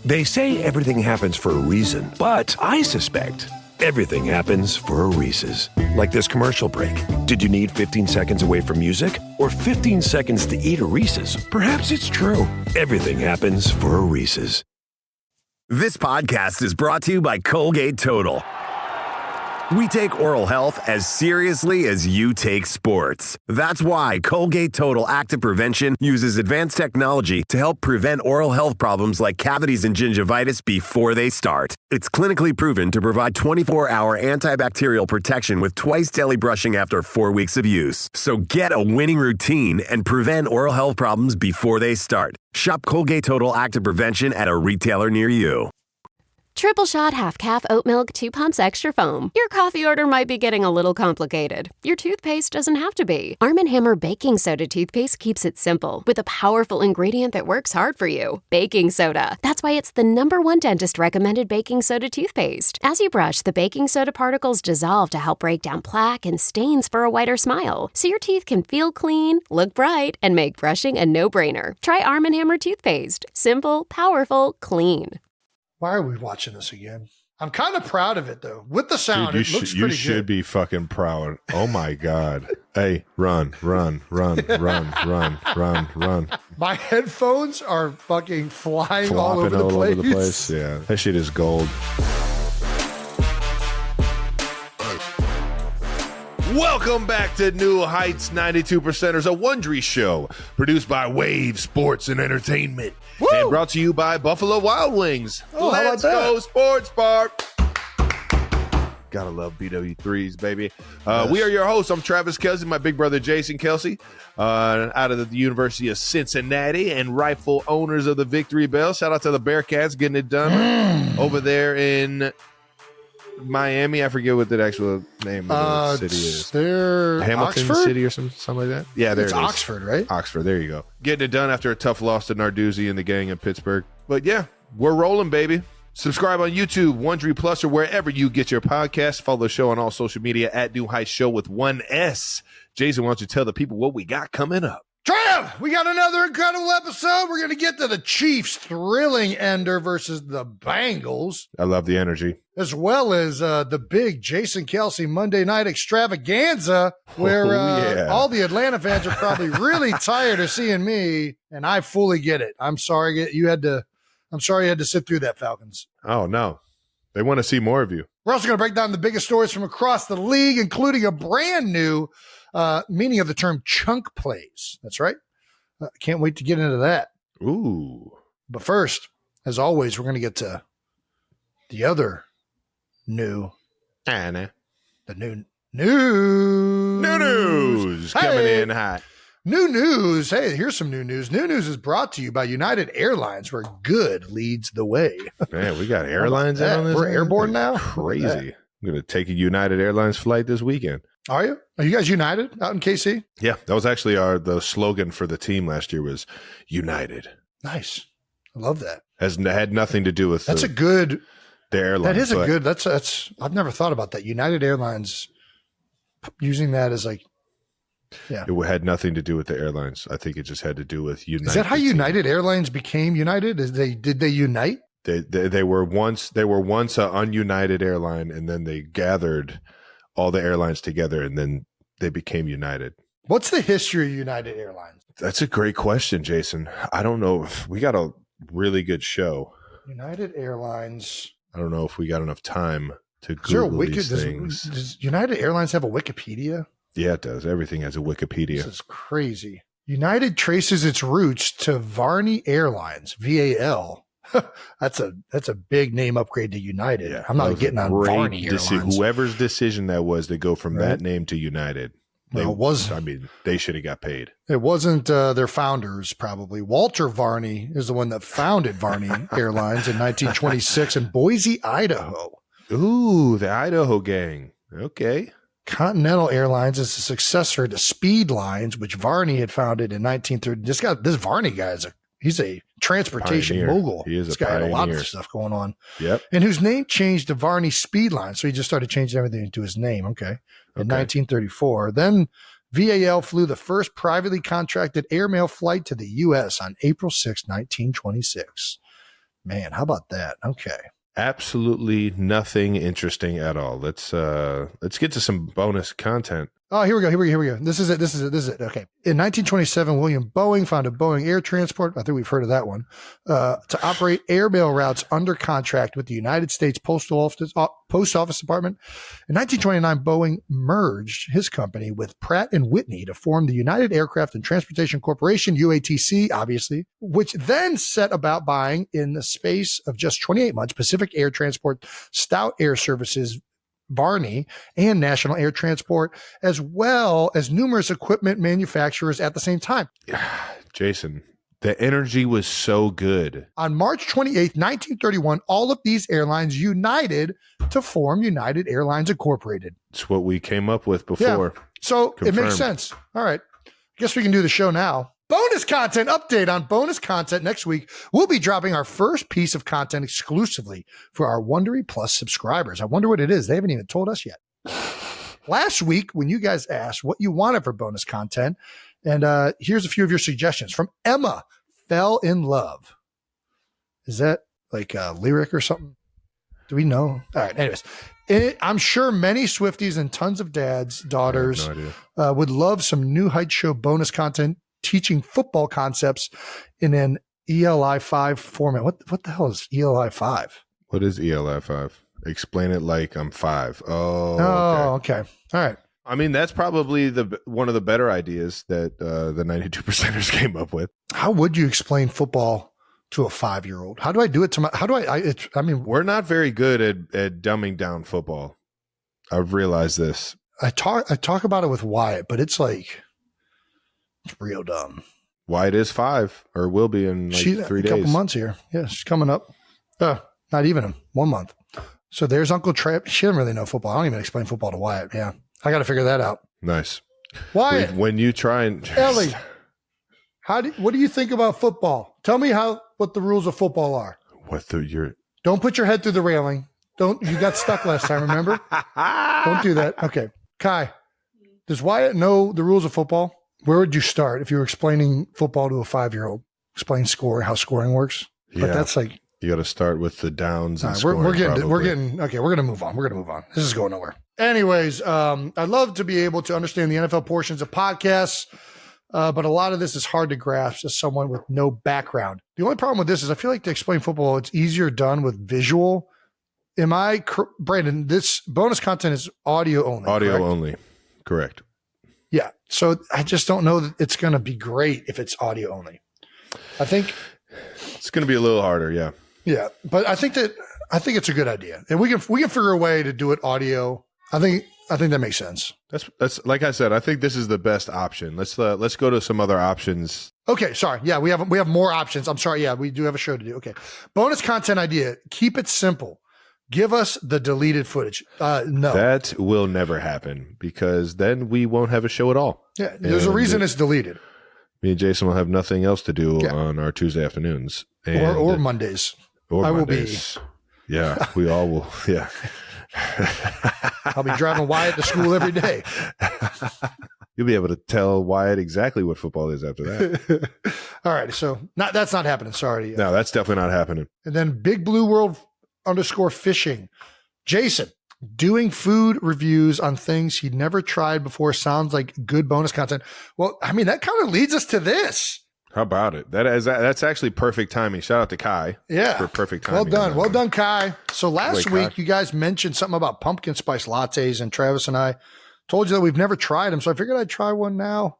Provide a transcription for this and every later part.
They say everything happens for a reason, but I suspect everything happens for a Reese's. Like this commercial break. Did you need 15 seconds away from music or 15 seconds to eat a Reese's? Perhaps it's true. Everything happens for a Reese's. This podcast is brought to you by Colgate Total. We take oral health as seriously as you take sports. That's why Colgate Total Active Prevention uses advanced technology to help prevent oral health problems like cavities and gingivitis before they start. It's clinically proven to provide 24-hour antibacterial protection with twice daily brushing after 4 weeks of use. So get a winning routine and prevent oral health problems before they start. Shop Colgate Total Active Prevention at a retailer near you. Triple shot half-calf oat milk 2 pumps extra foam. Your coffee order might be getting a little complicated. Your toothpaste doesn't have to be. Arm & Hammer Baking Soda toothpaste keeps it simple with a powerful ingredient that works hard for you. Baking soda. That's why it's the #1 dentist-recommended baking soda toothpaste. As you brush, the baking soda particles dissolve to help break down plaque and stains for a whiter smile. So your teeth can feel clean, look bright, and make brushing a no-brainer. Try Arm & Hammer toothpaste. Simple, powerful, clean. Why are we watching this again? I'm kind of proud of it, though. With the sound, Dude, it looks pretty good. You should be fucking proud. Oh, my God. Hey, run, run, run, run, run, run, run. My headphones are fucking flying Flopping all over the place. Yeah, that shit is gold. Welcome back to New Heights 92%ers, a Wondery show produced by Wave Sports and Entertainment. Woo! And brought to you by Buffalo Wild Wings. Oh, how about Let's that? go Sports Bar. Gotta love BW3s, baby. Yes. We are your hosts. I'm Travis Kelsey, my big brother Jason Kelsey, out of the University of Cincinnati and rightful owners of the Victory Bell. Shout out to the Bearcats getting it done over there in Miami. I forget what the actual name of the city is. They're Hamilton Oxford? City or something like that. Yeah, there It's it is. Oxford, right? Oxford, there you go. Getting it done after a tough loss to Narduzzi and the gang in Pittsburgh. But yeah, we're rolling, baby. Subscribe on YouTube, Wondery Plus, or wherever you get your podcasts. Follow the show on all social media at New Heights Show with 1S. Jason, why don't you tell the people what we got coming up? Trav, we got another incredible episode. We're going to get to the Chiefs' thrilling ender versus the Bengals, I love the energy. as well as the big Jason Kelsey Monday night extravaganza, where yeah. all the Atlanta fans are probably really tired of seeing me, and I fully get it. I'm sorry you had to sit through that, Falcons. Oh, no. They want to see more of you. We're also going to break down the biggest stories from across the league, including a brand new meaning of the term chunk plays. That's right. Can't wait to get into that. Ooh. But first, as always, we're going to get to the other new, Anna. the new news. New news coming in hot. New news. Hey, here's some new news. New news is brought to you by United Airlines, where good leads the way. Man, we got airlines in on this. We're airborne now? Crazy. Look at I'm going to take a United Airlines flight this weekend. Are you? Are you guys United out in KC? Yeah, that was actually the slogan for the team last year was United. Nice. I love that. Had nothing to do with That's a good. the airline. That is a but good. That's. I've never thought about that. United Airlines using that as like. Yeah. It had nothing to do with the airlines. I think it just had to do with United. Is that how team. United Airlines became United? Did they unite? They were once an ununited airline, and then they gathered all the airlines together, and then they became United. What's the history of United Airlines? That's a great question, Jason. I don't know if we got a really good show. United Airlines. I don't know if we got enough time to Is there a Google these things. Does United Airlines have a Wikipedia? Yeah, it does. Everything has a Wikipedia. This is crazy. United traces its roots to Varney Airlines, VAL. That's a big name upgrade to United. Yeah, I'm that not was getting a on great Varney Airlines. Whoever's decision that was to go from Right. that name to United. Well, it was- I mean, they should have got paid. It wasn't their founders, probably. Walter Varney is the one that founded Varney Airlines in 1926 in Boise, Idaho. Ooh, the Idaho gang. Okay. Continental Airlines is the successor to Speed Lines, which Varney had founded in 1930. This Varney guy he's a transportation Pioneer. mogul. He is This a guy had a lot pioneer. of stuff going on. Yep. And whose name changed to Varney Speed Lines. So he just started changing everything to his name. Okay. In 1934. Then VAL flew the first privately contracted airmail flight to the U.S. on April 6, 1926. Man, how about that? Okay. Absolutely nothing interesting at all. Let's get to some bonus content. Oh, here we go. This is it. Okay. In 1927, William Boeing founded Boeing Air Transport. I think we've heard of that one. To operate airmail routes under contract with the United States Post Office Department. In 1929, Boeing merged his company with Pratt & Whitney to form the United Aircraft and Transportation Corporation, UATC, obviously, which then set about buying, in the space of just 28 months, Pacific Air Transport, Stout Air Services, Barney, and National Air Transport, as well as numerous equipment manufacturers at the same time. Jason, the energy was so good. On March 28th, 1931, all of these airlines united to form United Airlines Incorporated. It's what we came up with before. Yeah. So Confirmed. It makes sense. All right. I guess we can do the show now. Bonus content update on bonus content next week. We'll be dropping our first piece of content exclusively for our Wondery Plus subscribers. I wonder what it is. They haven't even told us yet. Last week, when you guys asked what you wanted for bonus content, and here's a few of your suggestions from Emma, Fell in Love. Is that like a lyric or something? Do we know? All right. Anyways, I'm sure many Swifties and tons of dads, daughters would love some New Heights Show bonus content teaching football concepts in an ELI 5 format. What the hell is ELI 5? What is ELI 5? Explain it like I'm 5. Oh, okay. All right. I mean, that's probably one of the better ideas that the 92%ers came up with. How would you explain football to a 5-year-old? How do I do it to my? How do I mean, we're not very good at dumbing down football. I've realized this. I talk about it with Wyatt, but it's like it's real dumb. Wyatt is 5, or will be in like 3 days. A couple months here. Yeah, she's coming up. Not even 1 month. So there's Uncle Travis. She doesn't really know football. I don't even explain football to Wyatt. Yeah, I got to figure that out. Nice. Wyatt, when you try and Ellie, what do you think about football? Tell me what the rules of football are. Don't put your head through the railing. You got stuck last time, remember? Don't do that. Okay. Kai, does Wyatt know the rules of football? Where would you start if you were explaining football to a 5-year-old? Explain how scoring works. Yeah. But that's like, you got to start with the downs. And we're getting okay. We're gonna move on. This is going nowhere. Anyways, I'd love to be able to understand the NFL portions of podcasts, but a lot of this is hard to grasp as someone with no background. The only problem with this is I feel like to explain football, it's easier done with visual. Brandon? This bonus content is audio only. Audio only, correct? Yeah. So I just don't know that it's going to be great if it's audio only. I think it's going to be a little harder. Yeah. Yeah, but I think it's a good idea, and we can figure a way to do it audio. I think that makes sense. That's like I said. I think this is the best option. Let's go to some other options. Okay, sorry. Yeah, we have more options. I'm sorry. Yeah, we do have a show to do. Okay, bonus content idea. Keep it simple. Give us the deleted footage. No, that will never happen because then we won't have a show at all. Yeah, there's a reason it's deleted. Me and Jason will have nothing else to do on our Tuesday afternoons or Mondays. Or I Mondays. Will be. Yeah, we all will. Yeah. I'll be driving Wyatt to school every day. You'll be able to tell Wyatt exactly what football is after that. All right. So that's not happening. Sorry. No, that's definitely not happening. And then Big Blue World _fishing. Jason, doing food reviews on things he'd never tried before sounds like good bonus content. Well, I mean, that kind of leads us to this. How about it? That's actually perfect timing. Shout out to Kai. Yeah. For perfect timing. Well done, Kai. So last week, you guys mentioned something about pumpkin spice lattes, and Travis and I told you that we've never tried them. So I figured I'd try one now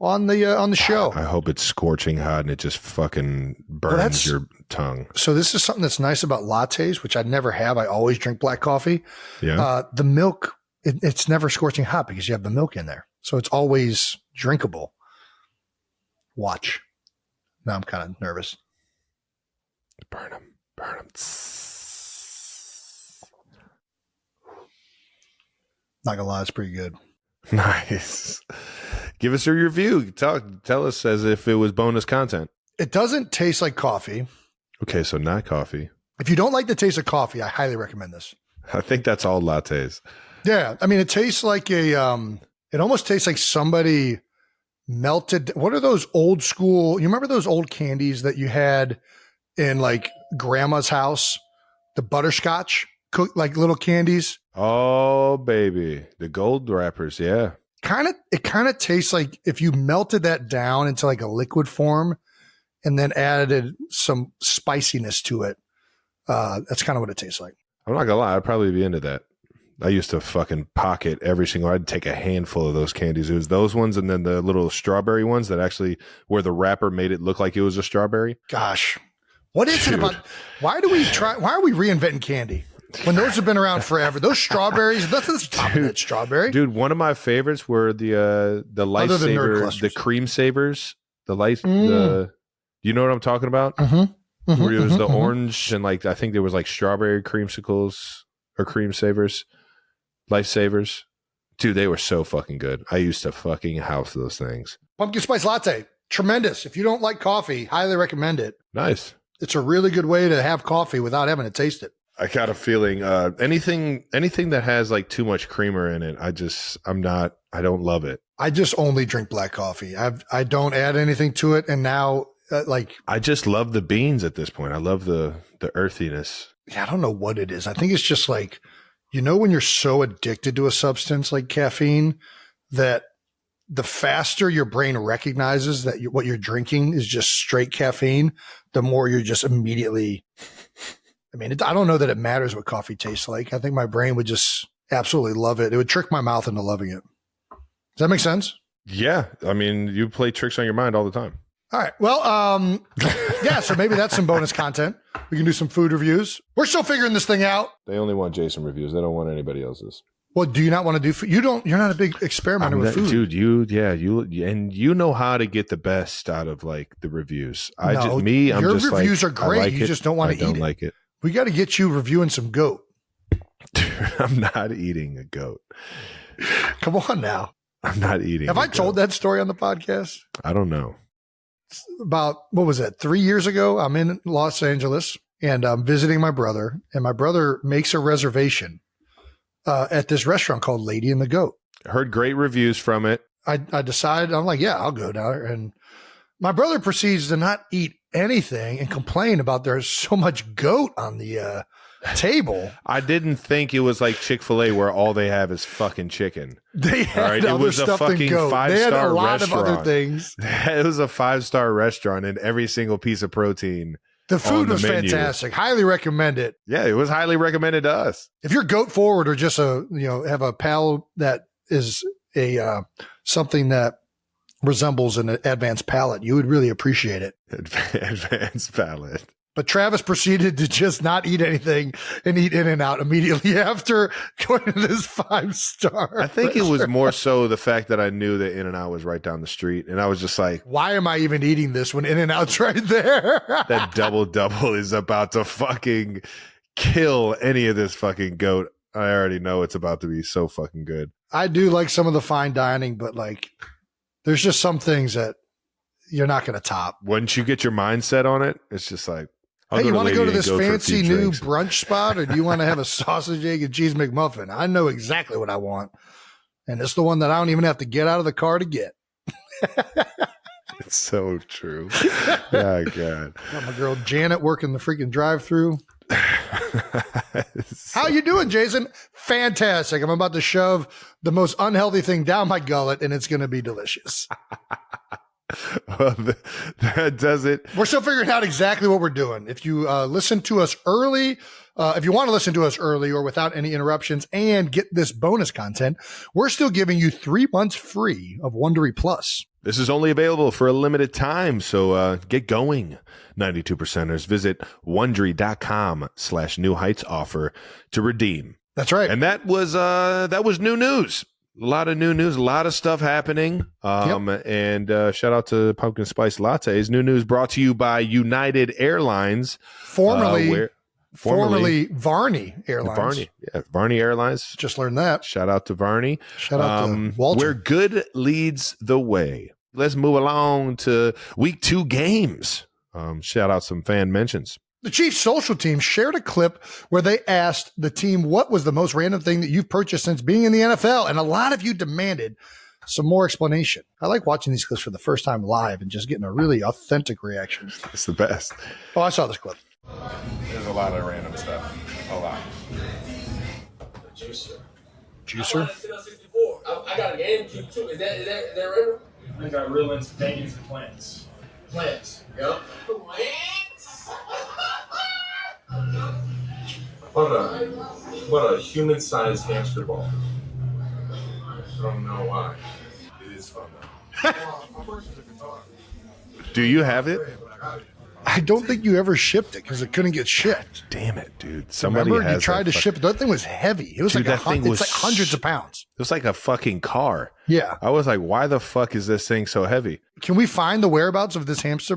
on the show. I hope it's scorching hot and it just fucking burns your tongue. So this is something that's nice about lattes, which I never have. I always drink black coffee. Yeah. The milk, it's never scorching hot because you have the milk in there. So it's always drinkable. Watch. Now I'm kind of nervous. Burn them. Not gonna lie, it's pretty good. Nice. Give us your review. Tell us as if it was bonus content. It doesn't taste like coffee. Okay, so not coffee. If you don't like the taste of coffee, I highly recommend this. I think that's all lattes. Yeah, I mean, it tastes like it almost tastes like somebody melted. What are those old school? You remember those old candies that you had in like grandma's house, the butterscotch, cooked like little candies. Oh, baby. The gold wrappers. Yeah. It kind of tastes like if you melted that down into like a liquid form and then added some spiciness to it. That's kind of what it tastes like. I'm not gonna lie, I'd probably be into that. I used to fucking pocket I'd take a handful of those candies. It was those ones and then the little strawberry ones that actually where the wrapper made it look like it was a strawberry. Gosh, what is it about? Why are we reinventing candy when those have been around forever? Those strawberries, that's the top of that strawberry. Dude, one of my favorites were the Lifesaver, the cream savers, you know what I'm talking about? Where it was the orange and like I think there was like strawberry creamsicles or cream savers, Lifesavers. Dude, they were so fucking good. I used to fucking house those things. Pumpkin spice latte, tremendous. If you don't like coffee, highly recommend it. Nice. It's a really good way to have coffee without having to taste it. I got a feeling anything that has like too much creamer in it, I don't love it. I just only drink black coffee. I don't add anything to it, and now I just love the beans at this point. I love the earthiness. Yeah, I don't know what it is. I think it's just like, when you're so addicted to a substance like caffeine that the faster your brain recognizes that what you're drinking is just straight caffeine, the more you're just immediately. I mean, I don't know that it matters what coffee tastes like. I think my brain would just absolutely love it. It would trick my mouth into loving it. Does that make sense? Yeah. I mean, you play tricks on your mind all the time. All right. Well, yeah, so maybe that's some bonus content. We can do some food reviews. We're still figuring this thing out. They only want Jason reviews. They don't want anybody else's. Well, do you not want to do food? You're not a big experimenter with food. Dude, you know how to get the best out of like the reviews. Your reviews are great. Like you just don't want to eat it. I don't like it. We got to get you reviewing some goat. Dude, I'm not eating a goat. Come on now. I'm not eating. Have I told that story on the podcast? I don't know. About, what was that, 3 years ago? I'm in Los Angeles and I'm visiting my brother, and my brother makes a reservation at this restaurant called Lady and the Goat. I heard great reviews from it. I decided, I'm like, yeah, I'll go down there. And my brother proceeds to not eat anything and complain about there's so much goat on the table. I didn't think it was like Chick-fil-A where all they have is fucking chicken. They had other it was stuff a fucking than goat. They had a lot restaurant. of other things. It was a 5-star restaurant, and every single piece of protein. The food was menu. fantastic. Highly recommend it. Yeah, it was highly recommended to us. If you're goat forward or just have a palate that is a something that resembles an advanced palate, you would really appreciate it. Advanced palate. But Travis proceeded to just not eat anything and eat In-N-Out immediately after going to this 5-star. I think it was more so the fact that I knew that In-N-Out was right down the street. And I was just like, why am I even eating this when In-N-Out's right there? That double is about to fucking kill any of this fucking goat. I already know it's about to be so fucking good. I do like some of the fine dining, but like there's just some things that you're not going to top. Once you get your mindset on it, it's just like, hey, you want to go to this fancy new brunch spot, or do you want to have a sausage, egg, and cheese McMuffin? I know exactly what I want. And it's the one that I don't even have to get out of the car to get. It's so true. Yeah, God. Got my girl Janet working the freaking drive-through. How you doing, Jason? Fantastic. I'm about to shove the most unhealthy thing down my gullet, and it's going to be delicious. Well, that does it. We're still figuring out exactly what we're doing. If you listen to us early, if you want to listen to us early or without any interruptions and get this bonus content, we're still giving you 3 months free of Wondery Plus. This is only available for a limited time, so get going, 92%ers. Visit Wondery.com/New Heights offer to redeem. That's right. And that was new news. A lot of new news, a lot of stuff happening. And shout out to Pumpkin Spice Lattes. New news brought to you by United Airlines. Formerly Varney Airlines. Varney Airlines. Just learned that. Shout out to Varney. Shout out to Walter. Where good leads the way. Let's move along to week 2 games. Shout out some fan mentions. The Chiefs social team shared a clip where they asked the team what was the most random thing that you've purchased since being in the NFL, and a lot of you demanded some more explanation. I like watching these clips for the first time live and just getting a really authentic reaction. It's the best. Oh, I saw this clip. There's a lot of random stuff. A lot. Juicer? I got a GameCube too. Is that real? I got real into paintings and plants. Plants. Yep. Plants? What a human-sized hamster ball. I don't know why. It is fun though. Do you have it? I don't think you ever shipped it because it couldn't get shipped. Damn it, dude. Somebody Remember, has you tried to ship it. That thing was heavy. It was Dude, like that thing was it's like hundreds of pounds. It was like a fucking car. Yeah. I was like, why the fuck is this thing so heavy? Can we find the whereabouts of this hamster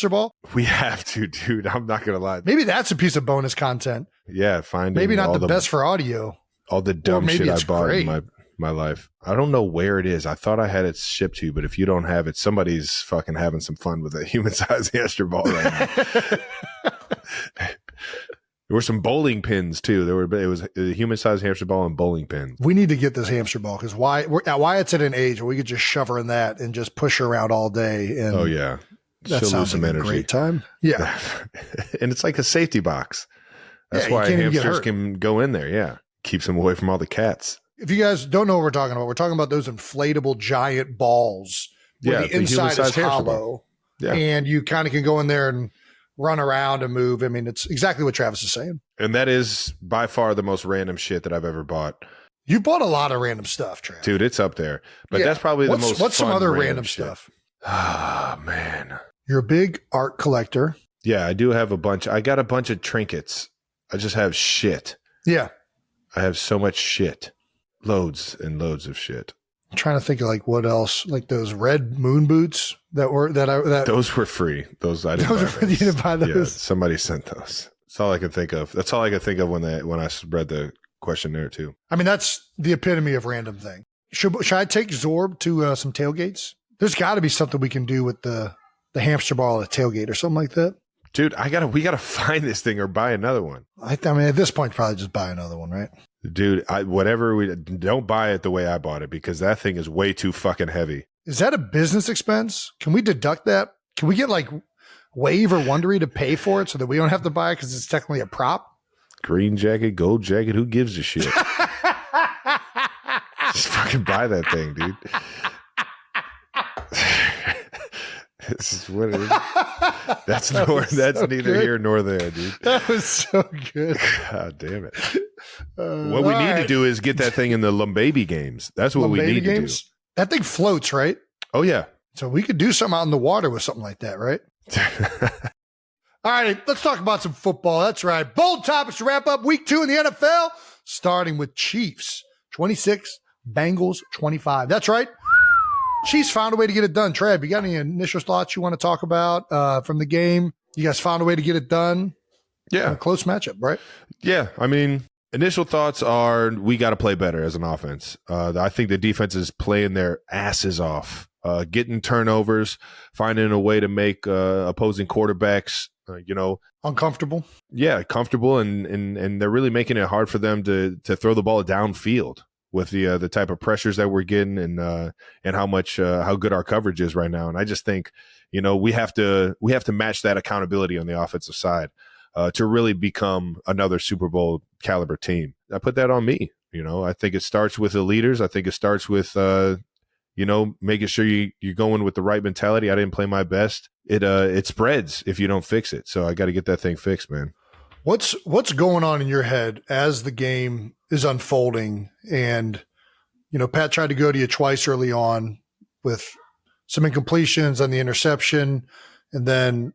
ball? We have to, dude. I'm not gonna lie. Maybe that's a piece of bonus content. Yeah, finding Maybe not all the best for audio. all the dumb maybe shit I it's bought great. in my life. I don't know where it is. I thought I had it shipped to you, but if you don't have it, somebody's fucking having some fun with a human-sized hamster ball right now. There were some bowling pins too. It was a human-sized hamster ball and bowling pins. We need to get this hamster ball because Wyatt's at an age where we could just shove her in that and just push her around all day. And Oh yeah, that she'll lose sounds some like a energy. great time. Yeah, and it's like a safety box. That's Yeah, you why can't even get hamsters hurt. can go in there. Yeah, keeps them away from all the cats. if you guys don't know what we're talking about those inflatable giant balls where Yeah, the inside human-sized is hamster hollow, ball. Yeah. and you kind of can go in there and run around and move. I mean, it's exactly what Travis is saying. And that is by far the most random shit that I've ever bought. You bought a lot of random stuff, Travis. Dude, it's up there. But Yeah. that's probably the most What's some fun other random shit. stuff? Ah, man. You're a big art collector. Yeah, I do have a bunch. I got a bunch of trinkets. I just have shit. Yeah. I have so much shit. Loads and loads of shit. I'm trying to think of like what else, like those red moon boots that Those were free. Those I didn't Those buy. are- you didn't buy Yeah, those? somebody sent those. That's all I could think of. That's all I could think of when I read the questionnaire too. I mean, that's the epitome of random thing. Should I take Zorb to some tailgates? There's got to be something we can do with the hamster ball at a tailgate or something like that. Dude, we gotta find this thing or buy another one. I mean, at this point, probably just buy another one, right? Dude, whatever we don't buy it the way I bought it because that thing is way too fucking heavy. Is that a business expense? Can we deduct that? Can we get like Wave or Wondery to pay for it so that we don't have to buy it because it's technically a prop? Green jacket, gold jacket, who gives a shit? Just fucking buy that thing, dude. This is what it is. That's neither good. here nor there, dude. That was so good. God damn it. What we need to do is get that thing in the Lumbaby games. That's what we need to do. That thing floats, right? Oh, yeah. So we could do something out in the water with something like that, right? All right, let's talk about some football. That's right. Bold topics to wrap up week 2 in the NFL, starting with Chiefs 26, Bengals 25. That's right. Chiefs found a way to get it done. Trev, you got any initial thoughts you want to talk about from the game? You guys found a way to get it done. Yeah. A close matchup, right? Yeah. I mean, initial thoughts are we got to play better as an offense. I think the defense is playing their asses off, getting turnovers, finding a way to make opposing quarterbacks, Uncomfortable. Yeah, comfortable, and they're really making it hard for them to throw the ball downfield with the type of pressures that we're getting and how good our coverage is right now. And I just think, we have to match that accountability on the offensive side to really become another Super Bowl caliber team. I put that on me. I think it starts with the leaders. I think it starts with making sure you're going with the right mentality. I didn't play my best. It spreads if you don't fix it. So I got to get that thing fixed, man. What's going on in your head as the game is unfolding? And, Pat tried to go to you twice early on with some incompletions on the interception. And then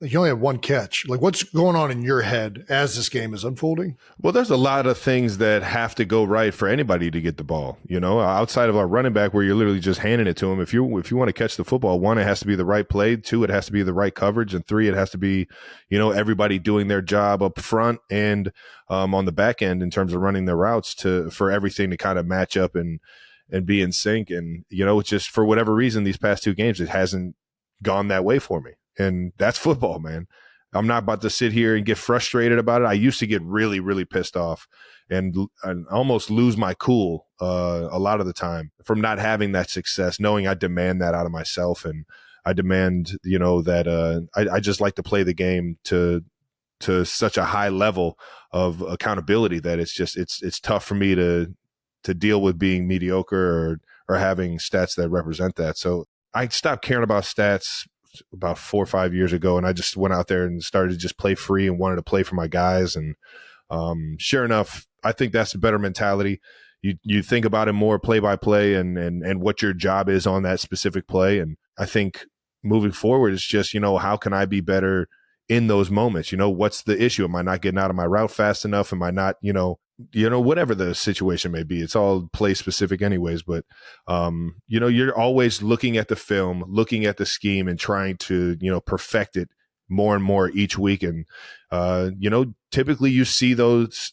you only had one catch. Like, what's going on in your head as this game is unfolding? Well, there's a lot of things that have to go right for anybody to get the ball, outside of our running back where you're literally just handing it to him. If you want to catch the football, 1, it has to be the right play. 2, it has to be the right coverage. And 3, it has to be, everybody doing their job up front and on the back end in terms of running their routes for everything to kind of match up and be in sync. And, it's just for whatever reason, these past 2 games, it hasn't gone that way for me. And that's football, man. I'm not about to sit here and get frustrated about it. I used to get really, really pissed off and almost lose my cool a lot of the time from not having that success, knowing I demand that out of myself. And I demand, that I just like to play the game to to such a high level of accountability that it's tough for me to deal with being mediocre or having stats that represent that. So I stopped caring about stats about 4 or 5 years ago, and I just went out there and started to just play free and wanted to play for my guys. And sure enough, I think that's a better mentality. You think about it more play by play and what your job is on that specific play. And I think moving forward, it's just, how can I be better in those moments? What's the issue? Am I not getting out of my route fast enough? Am I not, whatever the situation may be? It's all play specific anyways, but you're always looking at the film, looking at the scheme and trying to, perfect it more and more each week. And, typically you see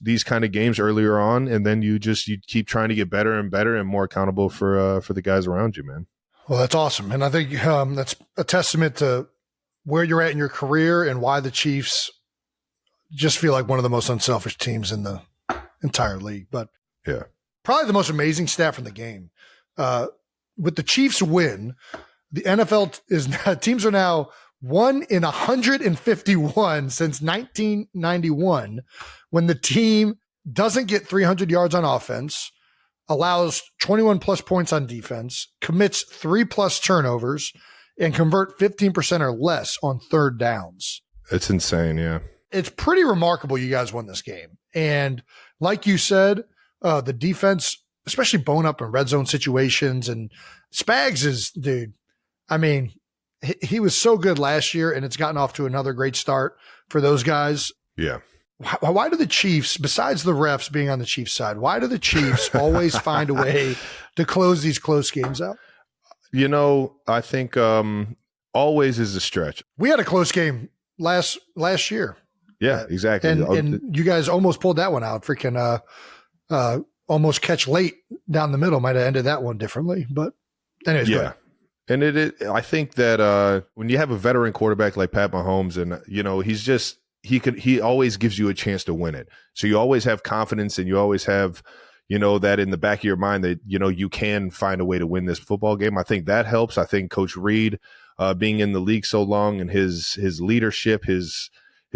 these kind of games earlier on, and then you keep trying to get better and better and more accountable for the guys around you, man. Well, that's awesome. And I think that's a testament to where you're at in your career and why the Chiefs just feel like one of the most unselfish teams in the entire league. But yeah, probably the most amazing stat from the game. With the Chiefs win, the NFL teams are now 1 in 151 since 1991, when the team doesn't get 300 yards on offense, allows 21 plus points on defense, commits 3 plus turnovers, and convert 15% or less on third downs. It's insane. Yeah. It's pretty remarkable you guys won this game. And like you said, the defense, especially bone up in red zone situations, and Spags is, dude, I mean, he was so good last year, and it's gotten off to another great start for those guys. Yeah. Why do the Chiefs, besides the refs being on the Chiefs side, why do the Chiefs always find a way to close these close games out? I think always is a stretch. We had a close game last year. Yeah, exactly. And you guys almost pulled that one out. Freaking almost catch late down the middle might have ended that one differently. But anyways, yeah. And I think that when you have a veteran quarterback like Pat Mahomes, and he always gives you a chance to win it. So you always have confidence, and you always have, that in the back of your mind that, you can find a way to win this football game. I think that helps. I think Coach Reed, being in the league so long, and his leadership, his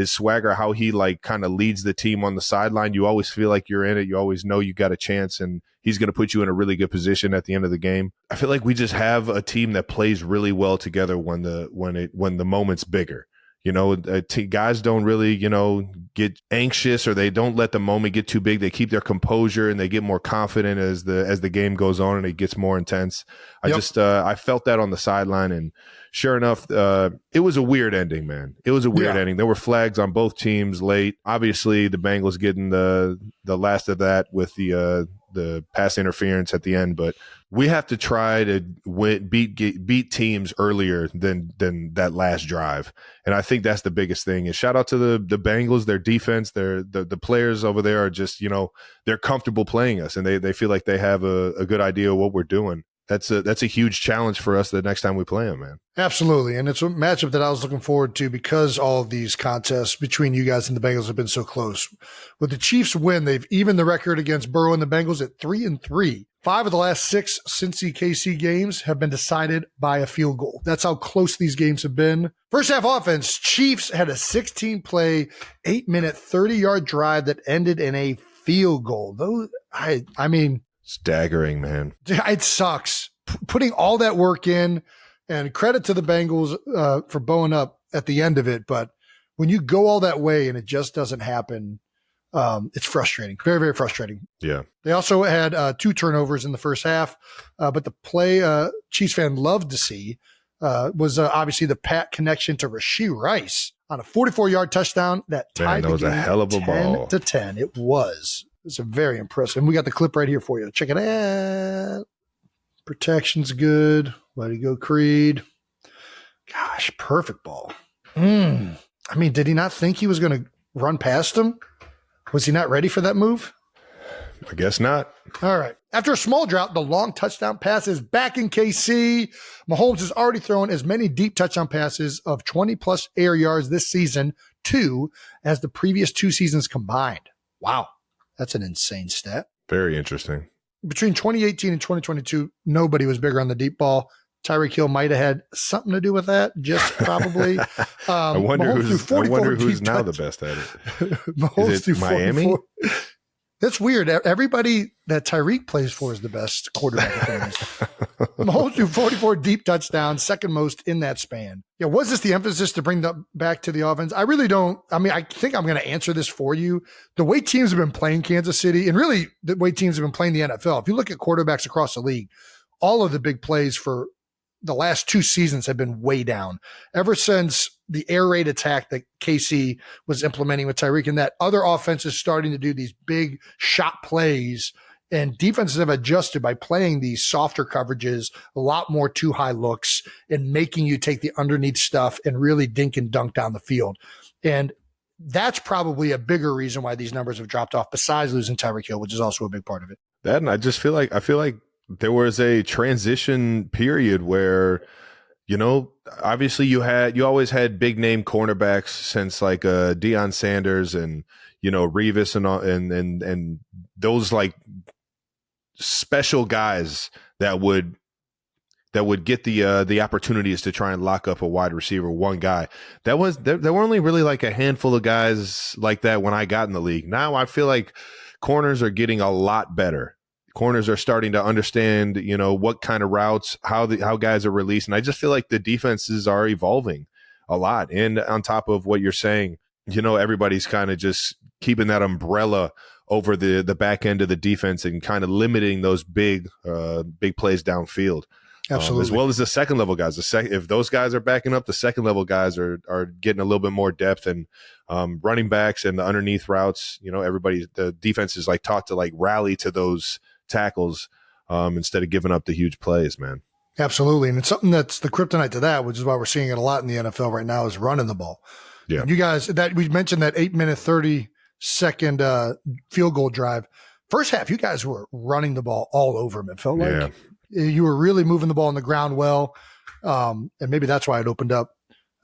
swagger, how he kind of leads the team on the sideline, you always feel like you're in it. You always know you got a chance, and he's going to put you in a really good position at the end of the game. I feel like we just have a team that plays really well together when the moment's bigger. Guys don't really, get anxious, or they don't let the moment get too big. They keep their composure, and they get more confident as the game goes on and it gets more intense. I felt that on the sideline, and sure enough, it was a weird ending, man. It was a weird ending. There were flags on both teams late. Obviously, the Bengals getting the last of that with the pass interference at the end, but we have to try to beat teams earlier than that last drive. And I think that's the biggest thing. And shout out to the Bengals, their defense, the players over there are just, they're comfortable playing us, and they feel like they have a good idea of what we're doing. That's a huge challenge for us the next time we play them, man. Absolutely. And it's a matchup that I was looking forward to, because all of these contests between you guys and the Bengals have been so close. With the Chiefs win, they've evened the record against Burrow and the Bengals at 3-3. 5 of the last 6 Cincy KC games have been decided by a field goal. That's how close these games have been. First half offense, Chiefs had a 16-play, 8-minute, 30-yard drive that ended in a field goal. I mean, staggering, man. It sucks. Putting all that work in, and credit to the Bengals for bowing up at the end of it. But when you go all that way and it just doesn't happen, it's frustrating. Very, very frustrating. Yeah. They also had 2 turnovers in the first half. But the play Chiefs fan loved to see was obviously the Pat connection to Rashee Rice on a 44-yard touchdown that tied the was game a hell of a ball. 10-10. It was. It's very impressive. And we got the clip right here for you. Check it out. Protection's good. Let it go, Creed. Gosh, perfect ball. I mean, did he not think he was going to run past him? Was he not ready for that move? I guess not. All right. After a small drought, the long touchdown pass is back in KC. Mahomes has already thrown as many deep touchdown passes of 20-plus air yards this season, 2, as the previous 2 seasons combined. Wow. That's an insane stat. Very interesting. Between 2018 and 2022, nobody was bigger on the deep ball. Tyreek Hill might have had something to do with that, just probably. I wonder who's now the best at it. Is it Miami? That's weird. Everybody that Tyreek plays for is the best quarterback. Mahomes threw 44 deep touchdowns, second most in that span. Yeah, was this the emphasis to bring that back to the offense? I really don't. I mean, I think I'm going to answer this for you. The way teams have been playing Kansas City, and really the way teams have been playing the NFL, if you look at quarterbacks across the league, all of the big plays for the last 2 seasons have been way down ever since the air raid attack that KC was implementing with Tyreek, and that other offenses starting to do these big shot plays, and defenses have adjusted by playing these softer coverages, a lot more too high looks, and making you take the underneath stuff and really dink and dunk down the field. And that's probably a bigger reason why these numbers have dropped off, besides losing Tyreek Hill, which is also a big part of it. That, and I feel like there was a transition period where, obviously you always had big name cornerbacks since like Deion Sanders and Revis and those like special guys that would get the opportunities to try and lock up a wide receiver, one guy. There were only really like a handful of guys like that when I got in the league. Now I feel like corners are getting a lot better. Corners are starting to understand, what kind of routes, how guys are released. And I just feel like the defenses are evolving a lot. And on top of what you're saying, everybody's kind of just keeping that umbrella over the back end of the defense and kind of limiting those big plays downfield. Absolutely. As well as the second level guys. If those guys are backing up, the second level guys are getting a little bit more depth, and running backs and the underneath routes, the defense is like taught to like rally to those tackles instead of giving up the huge plays, man. Absolutely. And it's something that's the kryptonite to that, which is why we're seeing it a lot in the NFL right now, is running the ball. Yeah. And you guys, that we mentioned that 8-minute, 30-second field goal drive. First half, you guys were running the ball all over them. It felt like you were really moving the ball on the ground well. And maybe that's why it opened up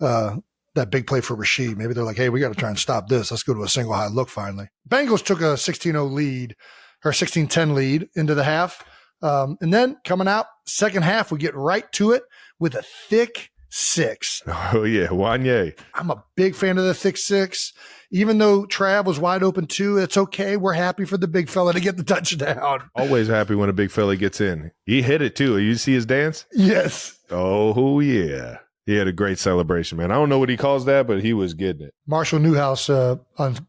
that big play for Rashid. Maybe they're like, hey, we got to try and stop this. Let's go to a single high look finally. Bengals took a 16-0 lead, or 16-10 lead into the half. And then coming out, second half, we get right to it with a thick 6. Oh, yeah. Wanye. I'm a big fan of the thick 6. Even though Trav was wide open too, it's okay. We're happy for the big fella to get the touchdown. Always happy when a big fella gets in. He hit it too. You see his dance? Yes. Oh, yeah. He had a great celebration, man. I don't know what he calls that, but he was getting it. Marshall Newhouse on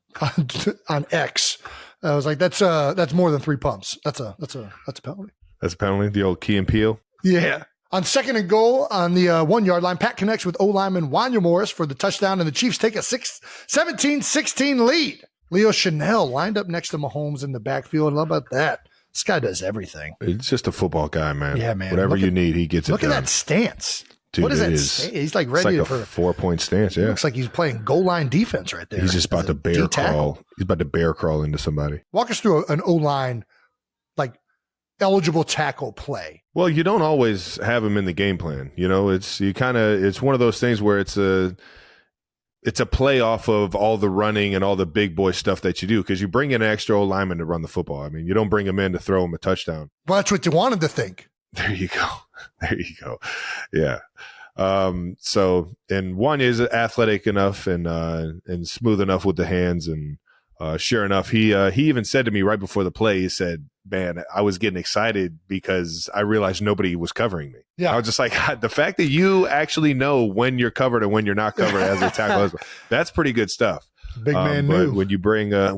X. I was like, that's more than 3 pumps. That's a penalty. That's a penalty. The old Key and Peele. Yeah. On second and goal on the 1-yard line, Pat connects with O-lineman Wanya Morris for the touchdown, and the Chiefs take a 17-16 lead. Leo Chanel lined up next to Mahomes in the backfield. How about that? This guy does everything. He's just a football guy, man. Yeah, man. Whatever you need, he gets it done. Look at that stance. Dude, what is that stance? He's like ready for a 4-point stance. Yeah, looks like he's playing goal line defense right there. He's just about to bear crawl. He's about to bear crawl into somebody. Walk us through an O-line like eligible tackle play. Well, you don't always have him in the game plan. It's one of those things where it's a play off of all the running and all the big boy stuff that you do, because you bring in an extra lineman to run the football. I mean, you don't bring him in to throw him a touchdown. Well, that's what you wanted to think. There you go. Yeah. So, and one is athletic enough and smooth enough with the hands, and sure enough, he even said to me right before the play, he said, man, I was getting excited because I realized nobody was covering me. Yeah. I was just like, the fact that you actually know when you're covered and when you're not covered as a tackle, that's pretty good stuff. Big man knew. But when you bring a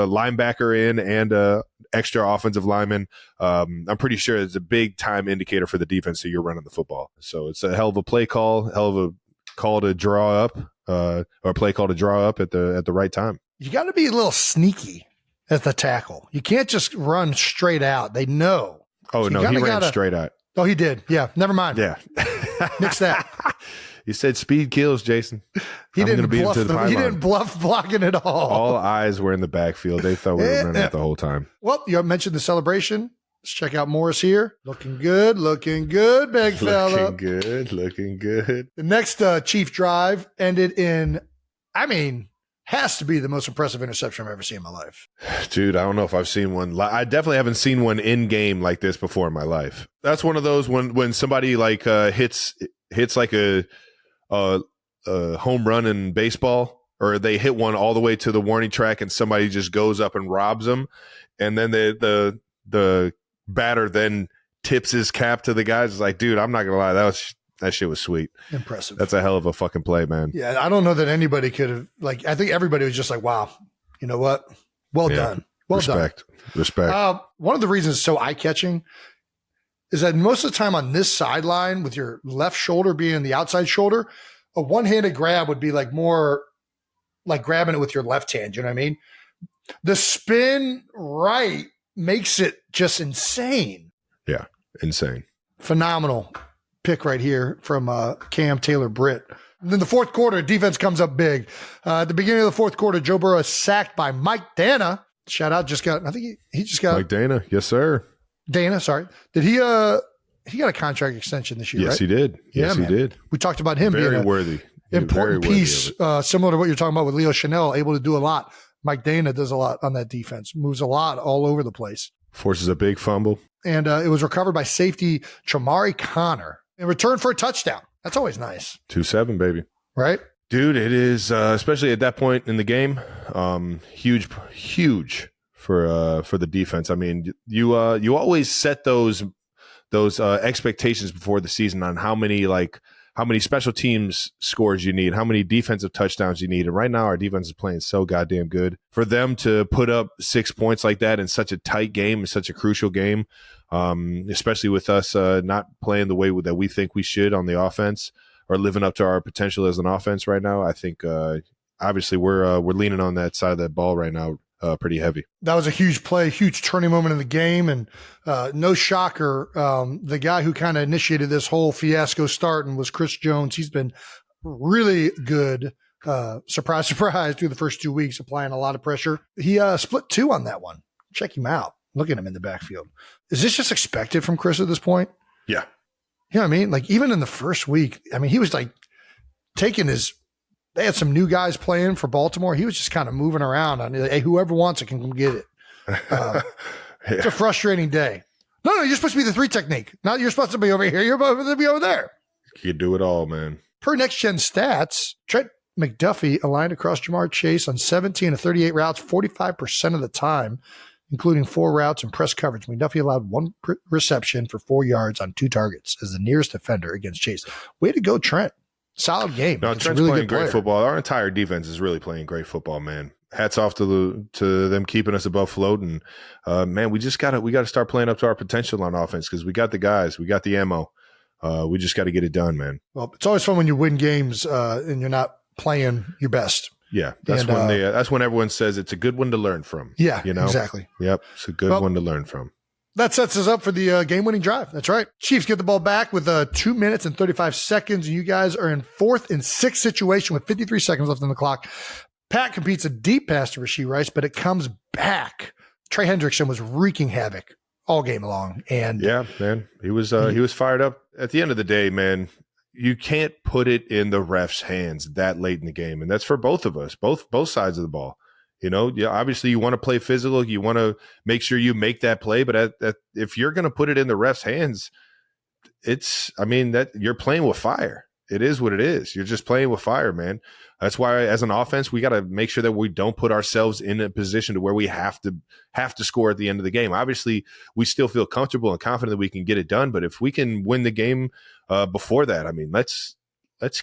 linebacker in and a extra offensive lineman, I'm pretty sure it's a big time indicator for the defense that you're running the football. So it's a hell of a play call, hell of a call to draw up, or play call to draw up at the right time. You got to be a little sneaky at the tackle. You can't just run straight out. They know. Oh, so no, he ran straight out. Oh, he did. Yeah, never mind. Yeah. Nix that. He said speed kills, Jason. He didn't bluff blocking at all. All eyes were in the backfield. They thought we were running it the whole time. Well, you mentioned the celebration. Let's check out Morris here. Looking good, big fella. Looking good. The next Chief drive ended in, has to be the most impressive interception I've ever seen in my life. Dude, I don't know if I've seen one. I definitely haven't seen one in game like this before in my life. That's one of those when somebody like hits like a home run in baseball, or they hit one all the way to the warning track and somebody just goes up and robs them, and then the batter then tips his cap to the guys. It's like, dude, I'm not gonna lie, that shit was sweet. Impressive. That's a hell of a fucking play, man. Yeah, I don't know that anybody could have, like, I think everybody was just like, wow, you know what? Well done. Well Respect. done. Respect. One of the reasons it's so eye-catching is that most of the time on this sideline, with your left shoulder being the outside shoulder, a one-handed grab would be like more like grabbing it with your left hand. You know what I mean? The spin right makes it just insane. Yeah, insane. Phenomenal pick right here from Cam Taylor-Britt. And then the fourth quarter, defense comes up big. At the beginning of the fourth quarter, Joe Burrow is sacked by Mike Dana. Shout out, I think he just got Mike Dana. Yes, sir. Dana, sorry. Did he got a contract extension this year, Yes, right? he did. Yes, yeah, he did. We talked about him Very being worthy. important Very worthy piece, similar to what you're talking about with Leo Chanel, able to do a lot. Mike Dana does a lot on that defense, moves a lot all over the place. Forces a big fumble. And it was recovered by safety Chamari Connor in return for a touchdown. That's always nice. 2-7, baby. Right? Dude, it is, especially at that point in the game, huge for the defense. I mean, you always set those expectations before the season on how many special teams scores you need, how many defensive touchdowns you need. And right now our defense is playing so goddamn good. For them to put up 6 points like that in such a tight game, in such a crucial game, especially with us not playing the way that we think we should on the offense, or living up to our potential as an offense right now, I think obviously we're leaning on that side of that ball right now pretty heavy. That was a huge play, huge turning moment in the game. And no shocker, the guy who kind of initiated this whole fiasco starting was Chris Jones. He's been really good. Surprise, surprise, through the first 2 weeks, applying a lot of pressure. He split 2 on that one. Check him out. Look at him in the backfield. Is this just expected from Chris at this point? Yeah. You know what I mean? Like, even in the first week, I mean, he was like taking they had some new guys playing for Baltimore. He was just kind of moving around on, hey, whoever wants it can come get it. It's a frustrating day. No, you're supposed to be the 3 technique. Not you're supposed to be over here. You're supposed to be over there. You do it all, man. Per Next Gen Stats, Trent McDuffie aligned across Jamar Chase on 17 of 38 routes, 45% of the time, including 4 routes and press coverage. McDuffie allowed 1 reception for 4 yards on 2 targets as the nearest defender against Chase. Way to go, Trent. Solid game. No, It's Trent's a really playing good great player. football. Our entire defense is really playing great football, man. Hats off to them keeping us above float. And man, we gotta start playing up to our potential on offense, because we got the guys, we got the ammo. We just got to get it done, man. Well, it's always fun when you win games and you're not playing your best. Yeah, that's when everyone says it's a good one to learn from. Yeah, you know exactly. Yep, it's a good one to learn from. That sets us up for the game-winning drive. That's right. Chiefs get the ball back with 2 minutes and 35 seconds, and you guys are in 4th and 6 situation with 53 seconds left on the clock. Pat competes a deep pass to Rashee Rice, but it comes back. Trey Hendrickson was wreaking havoc all game long, and yeah, man, he was fired up. At the end of the day, man, you can't put it in the ref's hands that late in the game, and that's for both of us, both sides of the ball. You know, yeah, obviously you want to play physical. You want to make sure you make that play. But if you're going to put it in the ref's hands, that you're playing with fire. It is what it is. You're just playing with fire, man. That's why as an offense, we got to make sure that we don't put ourselves in a position to where we have to score at the end of the game. Obviously, we still feel comfortable and confident that we can get it done. But if we can win the game before that, I mean, let's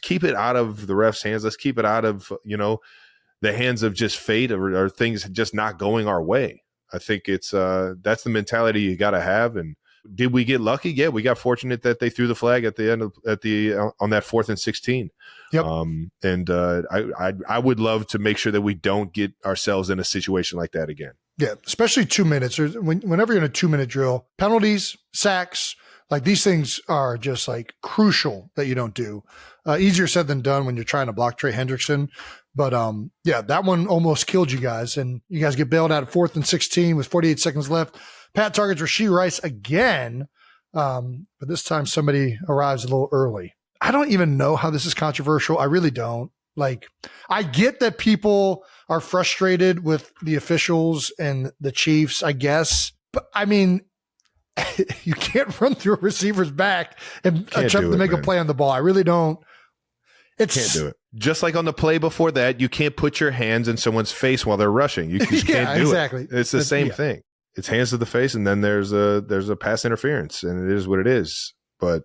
keep it out of the ref's hands. Let's keep it out of, the hands of just fate or things just not going our way. I think it's that's the mentality you got to have. And did we get lucky? Yeah, we got fortunate that they threw the flag at the end on that 4th and 16. Yep. I would love to make sure that we don't get ourselves in a situation like that again. yeah, especially 2 minutes. Whenever you're in a 2-minute drill, penalties, sacks, like these things are just like crucial that you don't do. Easier said than done when you're trying to block Trey Hendrickson. But yeah, that one almost killed you guys. And you guys get bailed out at 4th and 16 with 48 seconds left. Pat targets Rashee Rice again. But this time somebody arrives a little early. I don't even know how this is controversial. I really don't. Like, I get that people are frustrated with the officials and the Chiefs, I guess. But I mean, you can't run through a receiver's back and attempt to make a play on the ball. I really don't. Can't do it. Just like on the play before that, you can't put your hands in someone's face while they're rushing. You just can't do it. It's the same thing. It's hands to the face, and then there's a pass interference, and it is what it is. But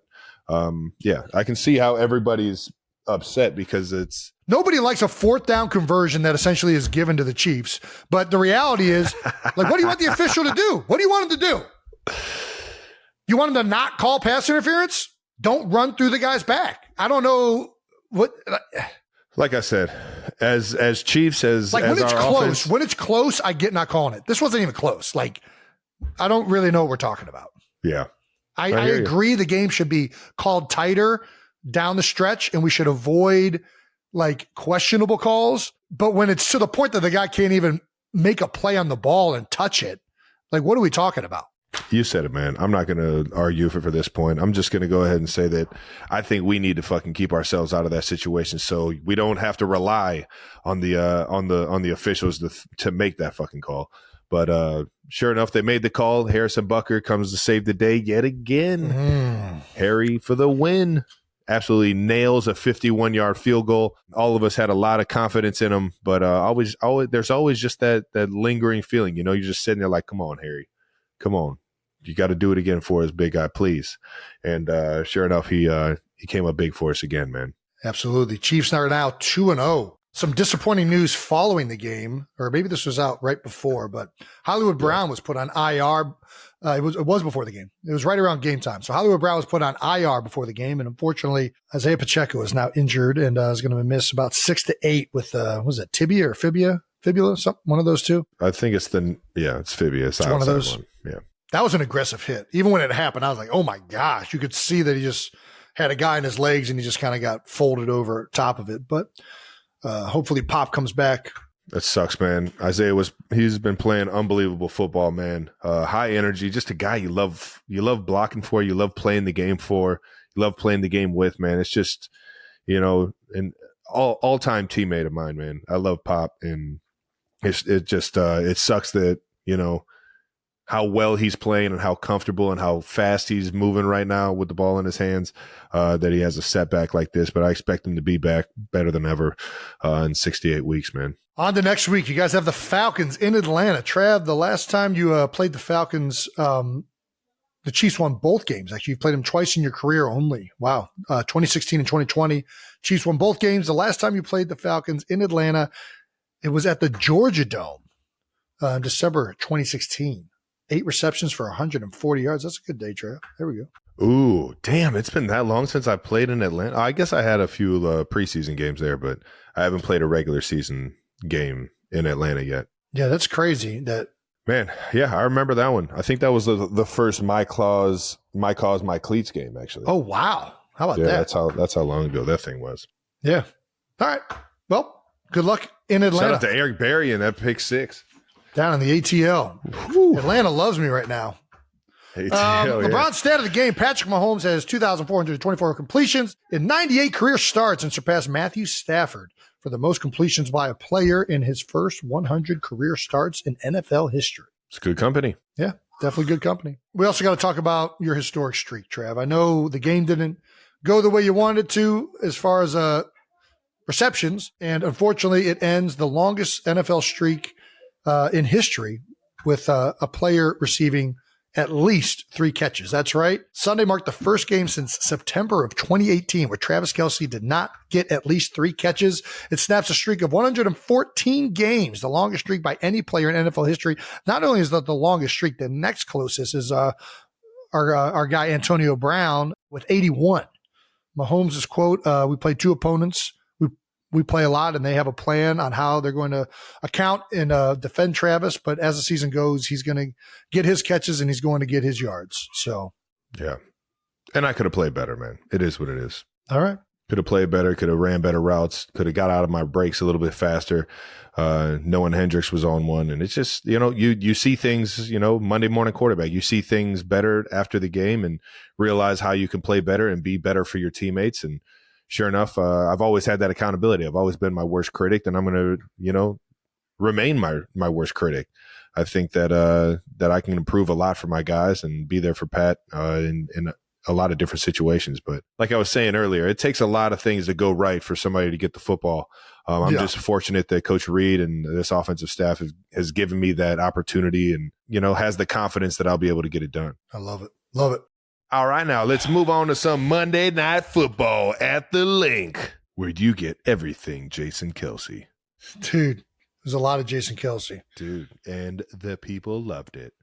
I can see how everybody's upset because it's nobody likes a 4th down conversion that essentially is given to the Chiefs. But the reality is, like, what do you want the official to do? What do you want him to do? You want him to not call pass interference? Don't run through the guy's back. I don't know what. Like I said, as Chiefs, as like when it's our close, offense, when it's close, I get not calling it. This wasn't even close. Like, I don't really know what we're talking about. Yeah, I agree. The game should be called tighter down the stretch, and we should avoid like questionable calls. But when it's to the point that the guy can't even make a play on the ball and touch it, like, what are we talking about? You said it, man. I'm not going to argue for this point. I'm just going to go ahead and say that I think we need to fucking keep ourselves out of that situation so we don't have to rely on the officials to make that fucking call. But sure enough, they made the call. Harrison Butker comes to save the day yet again. Harry for the win. Absolutely nails a 51-yard field goal. All of us had a lot of confidence in him, but always there's always just that lingering feeling. You know, you're just sitting there like, come on, Harry. Come on. You got to do it again for us, big guy, please. And sure enough, he came up big for us again, man. Absolutely. Chiefs are now 2-0. Some disappointing news following the game, or maybe this was out right before, but Hollywood Brown was put on IR. It was before the game. It was right around game time. So Hollywood Brown was put on IR before the game, and unfortunately, Isaiah Pacheco is now injured and is going to miss about 6 to 8 with was it tibia or fibula, one of those two. I think it's it's fibia. It's one of those. One. Yeah. That was an aggressive hit. Even when it happened, I was like, oh my gosh. You could see that he just had a guy in his legs and he just kind of got folded over top of it. But hopefully Pop comes back. That sucks, man. He's been playing unbelievable football, man. High energy, just a guy you love blocking for, you love playing the game for, you love playing the game with, man. It's just, an all-time teammate of mine, man. I love Pop, and it sucks that, how well he's playing and how comfortable and how fast he's moving right now with the ball in his hands, that he has a setback like this. But I expect him to be back better than ever in 68 weeks, man. On to next week. You guys have the Falcons in Atlanta. Trav, the last time you played the Falcons, the Chiefs won both games. Actually, you've played them twice in your career only. Wow. 2016 and 2020. Chiefs won both games. The last time you played the Falcons in Atlanta, it was at the Georgia Dome in December 2016. 8 receptions for 140 yards. That's a good day, Trav. There we go. Ooh, damn. It's been that long since I played in Atlanta. I guess I had a few preseason games there, but I haven't played a regular season game in Atlanta yet. Yeah, that's crazy. Man, yeah, I remember that one. I think that was the first My Cause, My Cleats game, actually. Oh, wow. How about that? That's how long ago that thing was. Yeah. All right. Well, good luck in Atlanta. Shout out to Eric Berry and that pick 6. Down in the ATL. Whew. Atlanta loves me right now. LeBron's stat of the game. Patrick Mahomes has 2,424 completions in 98 career starts and surpassed Matthew Stafford for the most completions by a player in his first 100 career starts in NFL history. It's good company. Yeah, definitely good company. We also got to talk about your historic streak, Trav. I know the game didn't go the way you wanted it to as far as receptions, and unfortunately it ends the longest NFL streak in history with a player receiving at least 3 catches. That's right. Sunday marked the first game since September of 2018 where Travis Kelce did not get at least 3 catches. It snaps a streak of 114 games, the longest streak by any player in NFL history. Not only is that the longest streak, the next closest is our guy Antonio Brown with 81. Mahomes' quote, we played 2 opponents. We play a lot, and they have a plan on how they're going to account and defend Travis. But as the season goes, he's going to get his catches and he's going to get his yards. So, yeah. And I could have played better, man. It is what it is. All right. Could have played better. Could have ran better routes. Could have got out of my breaks a little bit faster. Knowing Hendricks was on one. And it's just, you see things, Monday morning quarterback. You see things better after the game and realize how you can play better and be better for your teammates. And sure enough, I've always had that accountability. I've always been my worst critic, and I'm going to, remain my worst critic. I think that I can improve a lot for my guys and be there for Pat in a lot of different situations. But like I was saying earlier, it takes a lot of things to go right for somebody to get the football. I'm just fortunate that Coach Reed and this offensive staff has given me that opportunity and, has the confidence that I'll be able to get it done. I love it. Love it. All right, now let's move on to some Monday Night Football at the Link, where you get everything Jason Kelce. Dude, there's a lot of Jason Kelce. Dude, and the people loved it.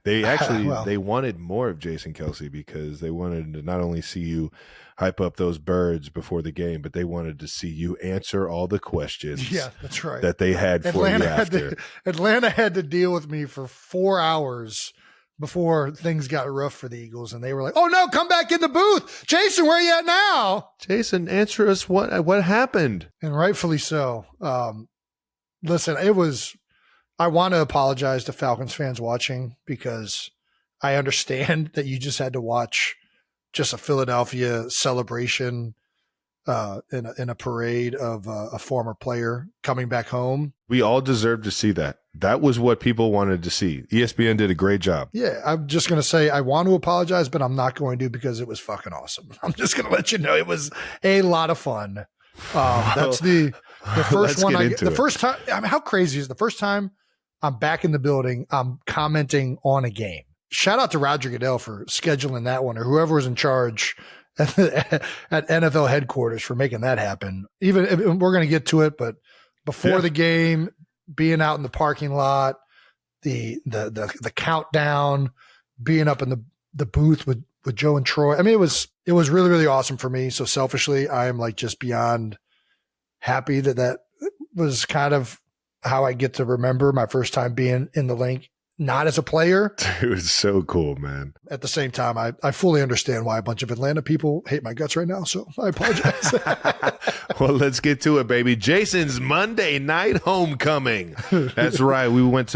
They actually they wanted more of Jason Kelce because they wanted to not only see you hype up those birds before the game, but they wanted to see you answer all the questions. Yeah, that's right. That they had for you after. Atlanta had to deal with me for 4 hours before things got rough for the Eagles, and they were like, "Oh no, come back in the booth, Jason. Where are you at now?" Jason, answer us what happened. And rightfully so. Listen, I want to apologize to Falcons fans watching because I understand that you just had to watch just a Philadelphia celebration in a parade of a former player coming back home. We all deserve to see that. That was what people wanted to see. ESPN did a great job. Yeah, I'm just going to say I want to apologize, but I'm not going to because it was fucking awesome. I'm just going to let you know it was a lot of fun. That's the first one. The first time. I mean, how crazy is the first time I'm back in the building? I'm commenting on a game. Shout out to Roger Goodell for scheduling that one, or whoever was in charge at NFL headquarters for making that happen. Even if we're going to get to it, but before the game, being out in the parking lot, the countdown, being up in the booth with Joe and Troy. I mean, it was really, really awesome for me. So selfishly, I am like just beyond happy that was kind of how I get to remember my first time being in the Link, not as a player. It was so cool, man. At the same time, I fully understand why a bunch of Atlanta people hate my guts right now. So I apologize. Well, let's get to it, baby. Jason's Monday Night Homecoming. That's right. We went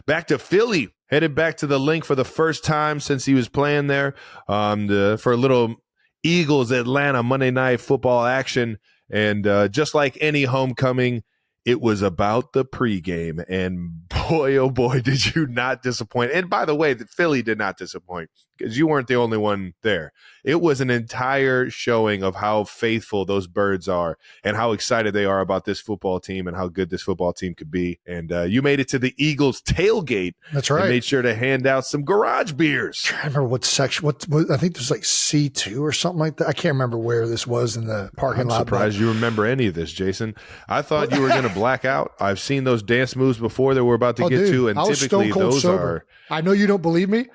back to Philly, headed back to the Link for the first time since he was playing there for a little Eagles Atlanta Monday Night Football action. And just like any homecoming, it was about the pregame. And boy, oh boy, did you not disappoint. And by the way, Philly did not disappoint because you weren't the only one there. It was an entire showing of how faithful those birds are and how excited they are about this football team and how good this football team could be. And you made it to the Eagles tailgate. That's right. And made sure to hand out some garage beers. I remember what section, what I think there's like C2 or something like that. I can't remember where this was in the parking lot. I'm surprised you remember any of this, Jason. I thought you were going to black out. I've seen those dance moves before that we're about to get to, and typically those sober. I know you don't believe me.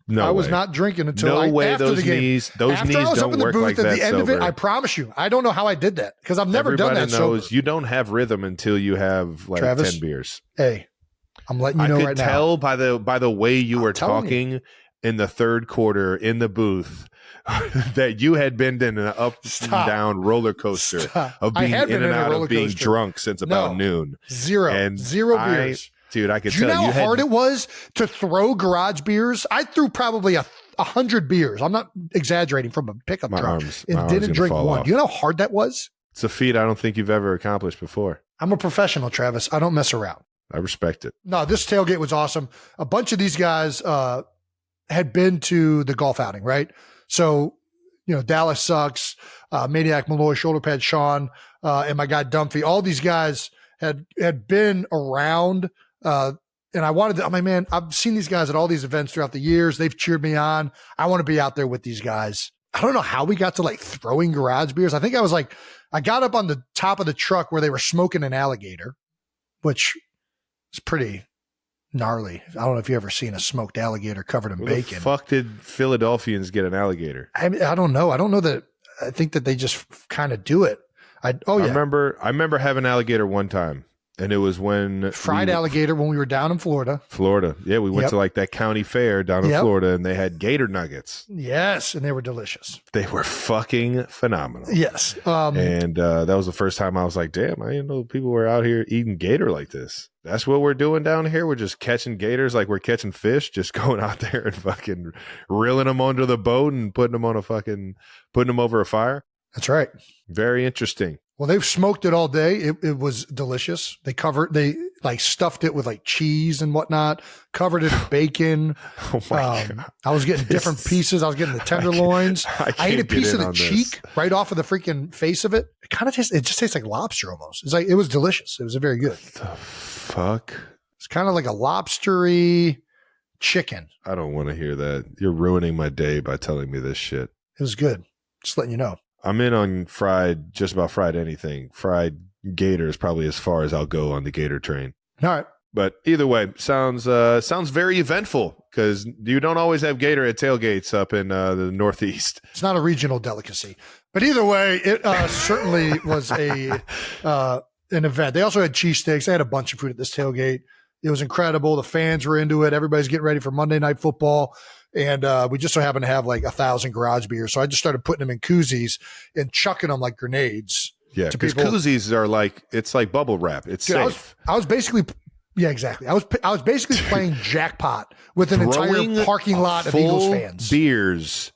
No, I was not drinking until after those the game. Knees Don't work like that. At the end of it, I promise you, I don't know how I did that because I've never done that. Everybody knows sober. You don't have rhythm until you have like Travis, 10 beers. Hey, I'm letting you know right now. I could tell by the way you were talking in the third quarter in the booth that you had been in an up and down roller coaster of being in and out of being drunk since about noon. Zero beers. Dude, I could tell you. Do you know how hard it was to throw garage beers? I threw probably 100 beers. I'm not exaggerating, from a pickup truck. And didn't drink one. Off. You know how hard that was? It's a feat I don't think you've ever accomplished before. I'm a professional, Travis. I don't mess around. I respect it. No, this tailgate was awesome. A bunch of these guys had been to the golf outing, right? So, Dallas Sucks, Maniac Malloy, Shoulder Pad Sean, and my guy Dumphy. All these guys had been around. And I wanted to, I'm like, man, I've seen these guys at all these events throughout the years. They've cheered me on. I want to be out there with these guys. I don't know how we got to like throwing garage beers. I think I got up on the top of the truck where they were smoking an alligator, which is pretty gnarly. I don't know if you've ever seen a smoked alligator covered in bacon. The fuck did Philadelphians get an alligator? I don't know. I don't know that. I think that they just kind of do it. I remember having alligator one time. And it was when fried alligator when we were down in Florida. Yeah, we went to like that county fair down in Florida, and they had gator nuggets. Yes, and they were delicious. They were fucking phenomenal. Yes, and that was the first time I was like, "Damn, I didn't know people were out here eating gator like this." That's what we're doing down here. We're just catching gators like we're catching fish. Just going out there and fucking reeling them onto the boat and putting them over a fire. That's right. Very interesting. Well, they've smoked it all day. It was delicious. They like stuffed it with like cheese and whatnot, covered it in bacon. Oh my God. I was getting different pieces. I was getting the tenderloins. I ate a piece of the cheek right off of the freaking face of it. It just tastes like lobster almost. It was delicious. It was very good. What the fuck? It's kind of like a lobstery chicken. I don't want to hear that. You're ruining my day by telling me this shit. It was good. Just letting you know. I'm in on just about fried anything. Fried gator is probably as far as I'll go on the gator train. All right. But either way, sounds very eventful because you don't always have gator at tailgates up in the Northeast. It's not a regional delicacy. But either way, it certainly was an event. They also had cheesesteaks. They had a bunch of food at this tailgate. It was incredible. The fans were into it. Everybody's getting ready for Monday Night Football. And we just so happened to have like 1,000 garage beers. So I just started putting them in koozies and chucking them like grenades. Yeah, because koozies are it's like bubble wrap. It's safe. I was basically, yeah, exactly. I was basically playing jackpot with an entire parking lot of Eagles fans.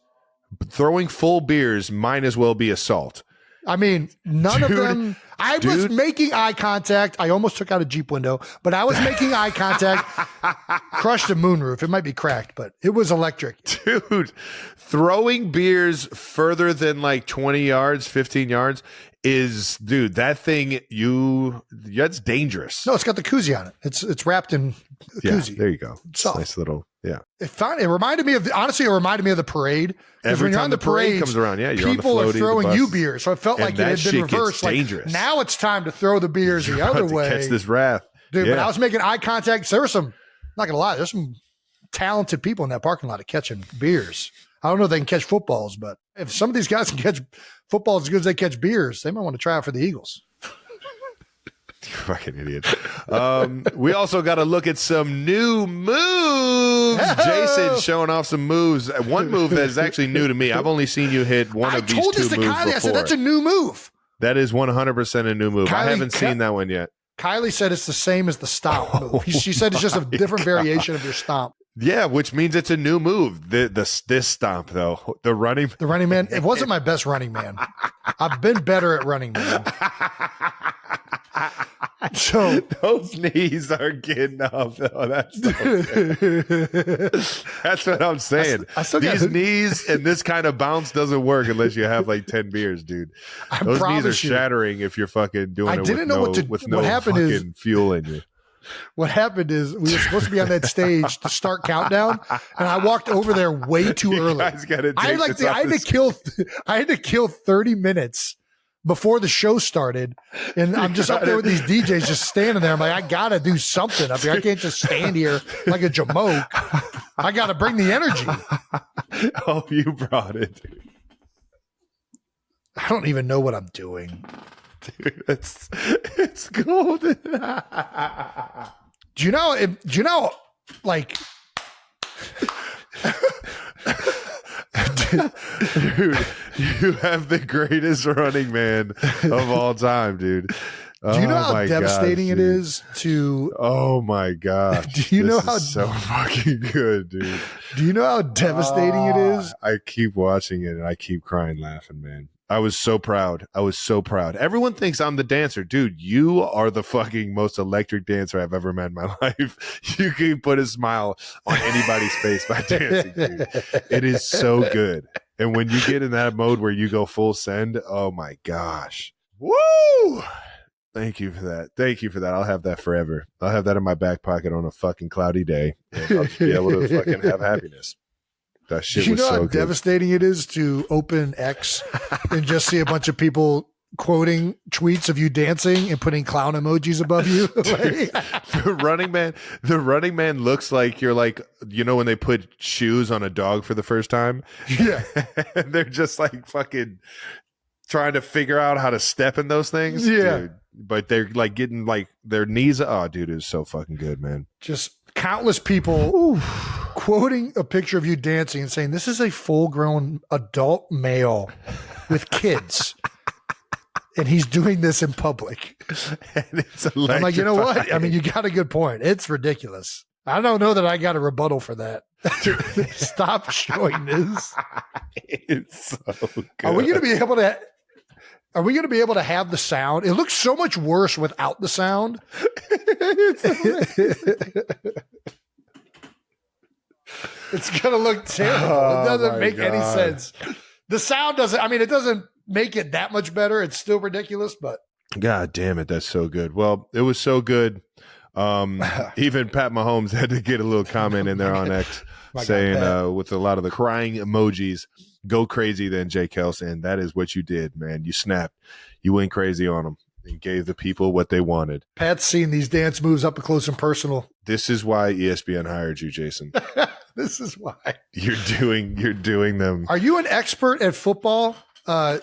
Throwing full beers might as well be assault. I mean, none of them. I was making eye contact. I almost took out a Jeep window, but I was making eye contact. Crushed a moonroof. It might be cracked, but it was electric. Dude, throwing beers further than like 20 yards, 15 yards that thing, that's dangerous. No, it's got the koozie on it. It's wrapped in koozie. There you go. Soft. Nice little, yeah. It reminded me of the parade. Every time the parade comes around, you're people on the are throwing the you beers. So it felt like it had been reversed. Dangerous. Now it's time to throw the beers the other way. Catch this wrath. Dude, but I was making eye contact. There were some, not going to lie, there's some talented people in that parking lot catching beers. I don't know if they can catch footballs, but if some of these guys can catch footballs as good as they catch beers, they might want to try out for the Eagles. You fucking idiot. We also got to look at some new moves. Jason showing off some moves. One move that is actually new to me. I've only seen you hit one of these two moves before. I said, that's a new move. That is 100% a new move. I haven't seen that one yet. Kylie said it's the same as the stomp move. She said it's just a different variation of your stomp. Yeah, which means it's a new move. This stomp though, the running man. It wasn't my best running man. I've been better at running man. So those knees are getting up though. That's what I'm saying. These knees and this kind of bounce doesn't work unless you have like 10 beers, dude. Those knees are shattering if you're fucking doing it with no fucking fuel in you. What happened is we were supposed to be on that stage to start countdown, and I walked over there way too early. I had to kill 30 minutes before the show started, and I'm just up there with these DJs just standing there. I'm like, I gotta do something up here. I can't just stand here like a jamoke. I gotta bring the energy. Oh, you brought it. I don't even know what I'm doing. Dude, it's golden. Do you know, like, dude, you have the greatest running man of all time, dude. Do you know how devastating it is to? Oh my gosh! Do you know how so fucking good, dude? Do you know how devastating it is? I keep watching it and I keep crying, laughing, man. I was so proud. Everyone thinks I'm the dancer. Dude, you are the fucking most electric dancer I've ever met in my life. You can put a smile on anybody's face by dancing, dude. It is so good. And when you get in that mode where you go full send, oh my gosh. Woo! Thank you for that. I'll have that forever. I'll have that in my back pocket on a fucking cloudy day. And I'll just be able to fucking have happiness. That shit Do you was know so how good. devastating it is to open X and just see a bunch of people quoting tweets of you dancing and putting clown emojis above you? The running man looks like you're like, you know, when they put shoes on a dog for the first time? Yeah. And they're just like fucking trying to figure out how to step in those things. Yeah. Dude. But they're like getting like their knees. Oh, dude, it was so fucking good, man. Just countless people quoting a picture of you dancing and saying, this is a full-grown adult male with kids. And he's doing this in public. And it's I'm like, you know what? I mean, you got a good point. It's ridiculous. I don't know that I got a rebuttal for that. Stop showing this. It's so good. Are we going to be able to Are we going to be able to have the sound? It looks so much worse without the sound. It's going to look terrible. It doesn't make any sense. The sound doesn't, I mean, it doesn't make it that much better. It's still ridiculous, but. God damn it. That's so good. Well, it was so good. Even Pat Mahomes had to get a little comment in there on X saying with a lot of the crying emojis, go crazy then, Jay Kels. And that is what you did, man. You snapped. You went crazy on them and gave the people what they wanted. Pat's seen these dance moves up close and personal. This is why ESPN hired you, Jason. This is why. You're doing them. Are you an expert at football? Yes.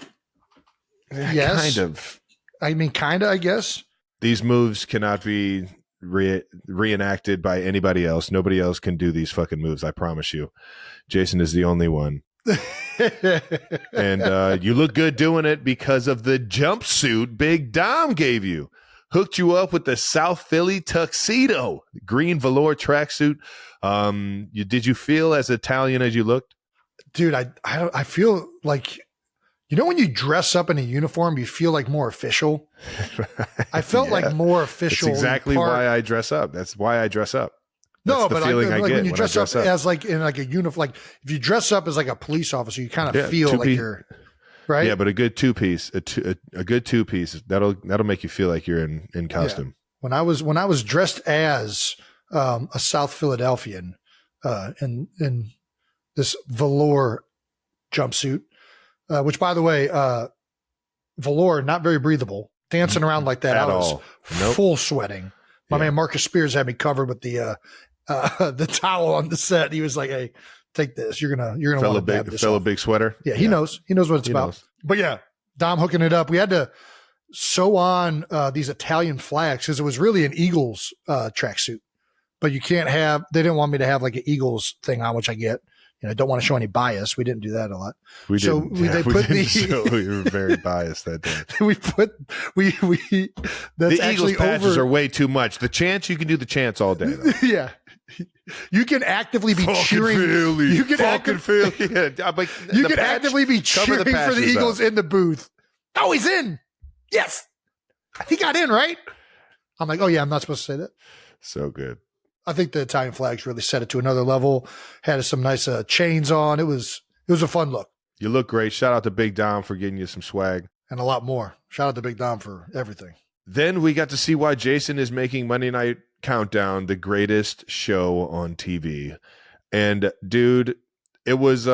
Kind of. I mean, kind of, I guess. These moves cannot be reenacted by anybody else. Nobody else can do these fucking moves, I promise you. Jason is the only one. And you look good doing it because of the jumpsuit Big Dom gave you. Hooked you up with the South Philly tuxedo, green velour tracksuit. Did you feel as Italian as you looked? Dude, I feel like, you know, when you dress up in a uniform, you feel like more official. I felt like more official. That's exactly why I dress up. That's why I dress up. That's no, the but feeling I get when you dress up as like in like a uniform, like if you dress up as like a police officer, you kind of feel like you're right. Yeah, but a good two-piece, a good two-piece, that'll make you feel like you're in costume. Yeah. When I was dressed as a South Philadelphian in this velour jumpsuit, which by the way, velour, not very breathable. Dancing around like that, I was full sweating. My man Marcus Spears had me covered with the towel on the set. He was like, "Hey, take this. You're gonna want to this fellow big sweater." Yeah, he knows. He knows what it's about. But yeah, Dom hooking it up. We had to sew on these Italian flags because it was really an Eagles tracksuit. But you can't have. They didn't want me to have like an Eagles thing on, which I get. You know, don't want to show any bias. We didn't do that a lot. We didn't. We were very biased that day. The Eagles patches are way too much. The chants, you can do the chants all day. Though. Yeah. You can actively be cheering. You can actively be cheering for the Eagles in the booth. Oh, he's in. Yes. He got in, right? I'm like, oh yeah, I'm not supposed to say that. So good. I think the Italian flags really set it to another level. Had some nice chains on. It was a fun look. You look great. Shout out to Big Dom for getting you some swag. And a lot more. Shout out to Big Dom for everything. Then we got to see why Jason is making Monday Night Countdown the greatest show on TV. And dude, it was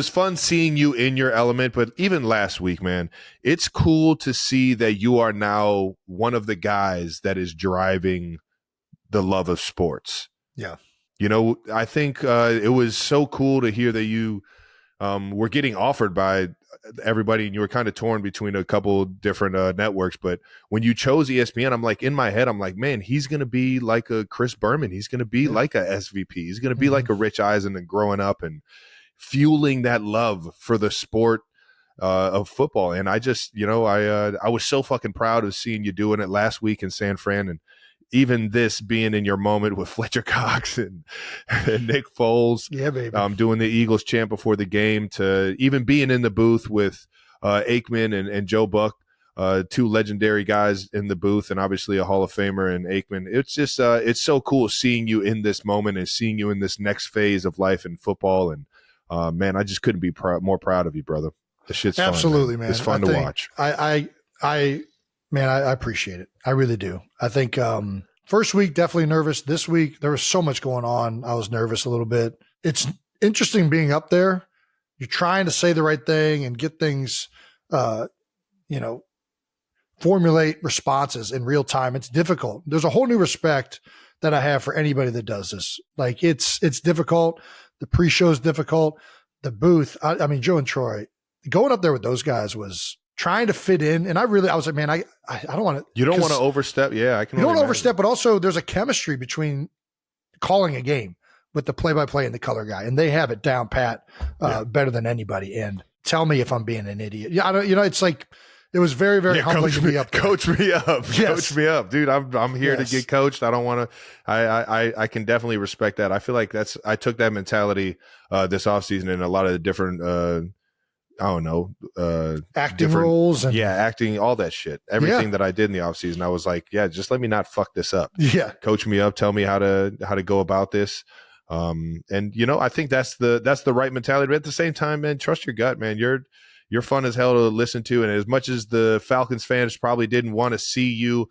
fun seeing you in your element, but even last week, man, it's cool to see that you are now one of the guys that is driving the love of sports. Yeah. You know, I think it was so cool to hear that you were getting offered by everybody and you were kind of torn between a couple different networks. But when you chose ESPN, I'm like, in my head, I'm like, man, he's going to be like a Chris Berman. He's going to be like a SVP. He's going to be like a Rich Eisen and growing up and fueling that love for the sport of football. And I just, you know, I was so fucking proud of seeing you doing it last week in San Fran, and even this being in your moment with Fletcher Cox and Nick Foles, yeah, baby, doing the Eagles chant before the game, to even being in the booth with Aikman and Joe Buck, two legendary guys in the booth, and obviously a Hall of Famer in Aikman. It's just it's so cool seeing you in this moment and seeing you in this next phase of life in football. And man, I just couldn't be more proud of you, brother. The shit's absolutely fun, man. It's fun to watch. I appreciate it. I really do. I think first week, definitely nervous. This week, there was so much going on. I was nervous a little bit. It's interesting being up there. You're trying to say the right thing and get things, formulate responses in real time. It's difficult. There's a whole new respect that I have for anybody that does this. Like it's difficult. The pre-show is difficult. The booth, I mean, Joe and Troy, going up there with those guys was trying to fit in. And I was like, man, I don't want to. You don't want to overstep. Yeah, I can. You don't want to overstep, but also there's a chemistry between calling a game with the play-by-play and the color guy. And they have it down pat better than anybody. And tell me if I'm being an idiot. Yeah, it's like, it was very, very humbling to be up there. Coach me up. Yes. Coach me up. Dude, I'm here to get coached. I don't want to, I can definitely respect that. I feel like I took that mentality this offseason in a lot of the different I don't know, acting roles and acting, all that shit. Everything that I did in the offseason, I was like, yeah, just let me not fuck this up. Yeah. Coach me up, tell me how to go about this. And I think that's the right mentality. But at the same time, man, trust your gut, man. You're fun as hell to listen to. And as much as the Falcons fans probably didn't want to see you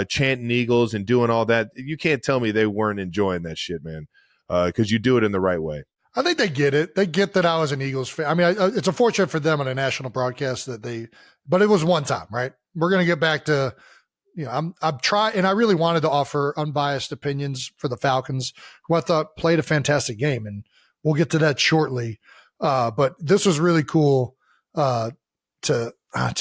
chanting Eagles and doing all that, you can't tell me they weren't enjoying that shit, man. Because you do it in the right way. I think they get it. They get that I was an Eagles fan. I mean, it's unfortunate for them on a national broadcast but it was one time, right? We're going to get back to, I'm trying, and I really wanted to offer unbiased opinions for the Falcons, who I thought played a fantastic game, and we'll get to that shortly. But this was really cool to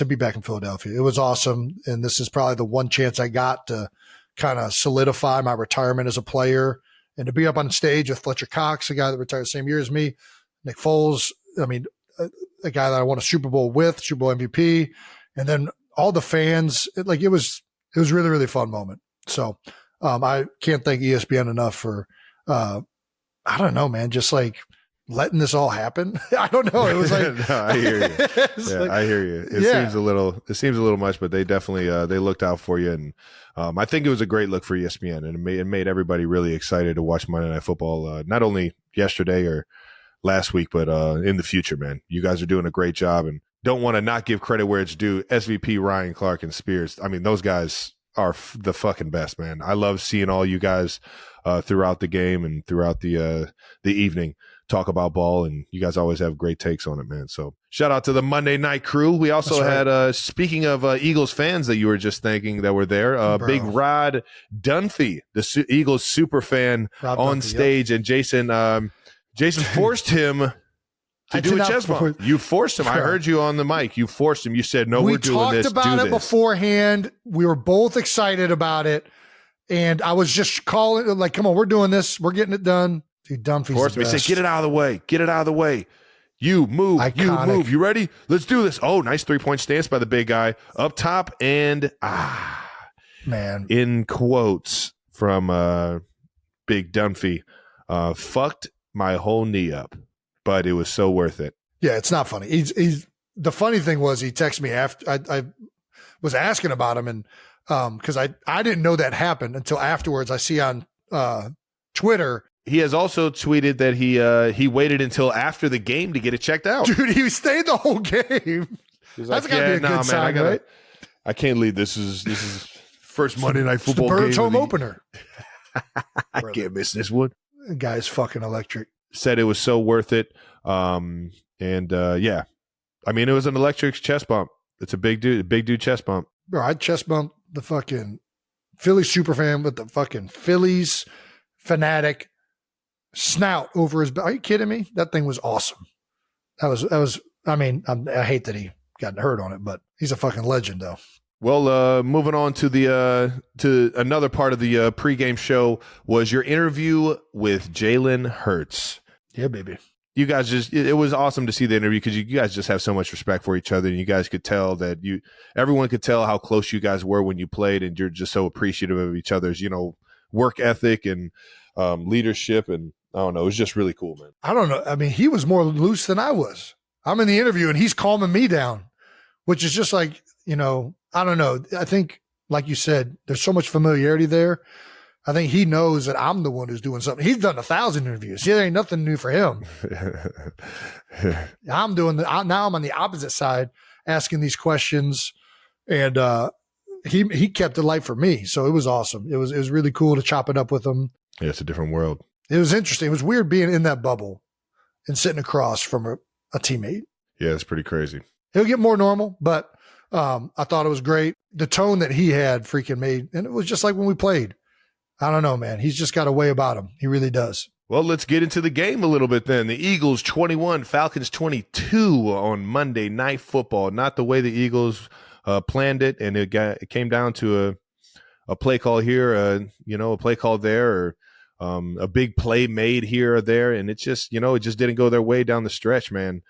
be back in Philadelphia. It was awesome, and this is probably the one chance I got to kind of solidify my retirement as a player. And to be up on stage with Fletcher Cox, a guy that retired the same year as me, Nick Foles, I mean, a guy that I won a Super Bowl with, Super Bowl MVP, and then all the fans, it was really, really fun moment. So I can't thank ESPN enough for, I don't know, man, just like letting this all happen. I don't know. It was like, no, I hear you. I hear you. It seems a little much, but they definitely, they looked out for you. And I think it was a great look for ESPN, and it made everybody really excited to watch Monday Night Football, not only yesterday or last week, but in the future, man. You guys are doing a great job, and don't want to not give credit where it's due. SVP, Ryan, Clark, and Spears. I mean, those guys are the fucking best, man. I love seeing all you guys throughout the game and throughout the evening talk about ball, and you guys always have great takes on it, man. So shout out to the Monday Night crew. We also had, speaking of Eagles fans that you were just thanking that were there, Big Rod Dunphy, the Eagles super fan, on stage, and Jason forced him to do a chest bump. You forced him. I heard you on the mic. You forced him. You said, no, we're doing this. We talked about it beforehand. We were both excited about it. And I was just calling, like, come on, we're doing this. We're getting it done. Dude, Dunphy's forced me. He said, get it out of the way. Get it out of the way. You move. Iconic. You move. You ready? Let's do this. Oh, nice 3-point stance by the big guy up top. And, man, in quotes from Big Dunphy, fucked my whole knee up, but it was so worth it. Yeah, it's not funny. He's the funny thing was he texted me after I was asking about him, and because I didn't know that happened until afterwards. I see on Twitter. He has also tweeted that he waited until after the game to get it checked out. Dude, he stayed the whole game. That's gotta be a good sign, right? I can't leave. This is first Monday Night Football game. The Birds home opener. I can't miss this one. The guy's fucking electric. Said it was so worth it. Yeah, I mean, it was an electric chest bump. It's a big dude chest bump. Bro, I chest bumped the fucking Philly superfan with the fucking Phillies fanatic snout over his back. Are you kidding me? That thing was awesome. That was I mean, I hate that he got hurt on it, but he's a fucking legend though. Well, moving on to to another part of the pregame show was your interview with Jalen Hurts. Yeah, baby. You guys it was awesome to see the interview because you guys just have so much respect for each other, and you guys could tell that everyone could tell how close you guys were when you played, and you're just so appreciative of each other's, work ethic and leadership. And I don't know, it was just really cool, man. I don't know. I mean, he was more loose than I was. I'm in the interview and he's calming me down, which is just like, I don't know. I think, like you said, there's so much familiarity there. I think he knows that I'm the one who's doing something. He's done 1,000 interviews. There ain't nothing new for him. now I'm on the opposite side asking these questions, and he kept it light for me. So it was awesome. It was really cool to chop it up with him. Yeah, it's a different world. It was interesting. It was weird being in that bubble and sitting across from a teammate. Yeah, it's pretty crazy. He'll get more normal, but I thought it was great. The tone that he had freaking made, and it was just like when we played. I don't know, man. He's just got a way about him. He really does. Well, let's get into the game a little bit then. The Eagles 21, Falcons 22 on Monday Night Football. Not the way the Eagles planned it, and it came down to a play call here, a play call there, or a big play made here or there, and it just didn't go their way down the stretch, man.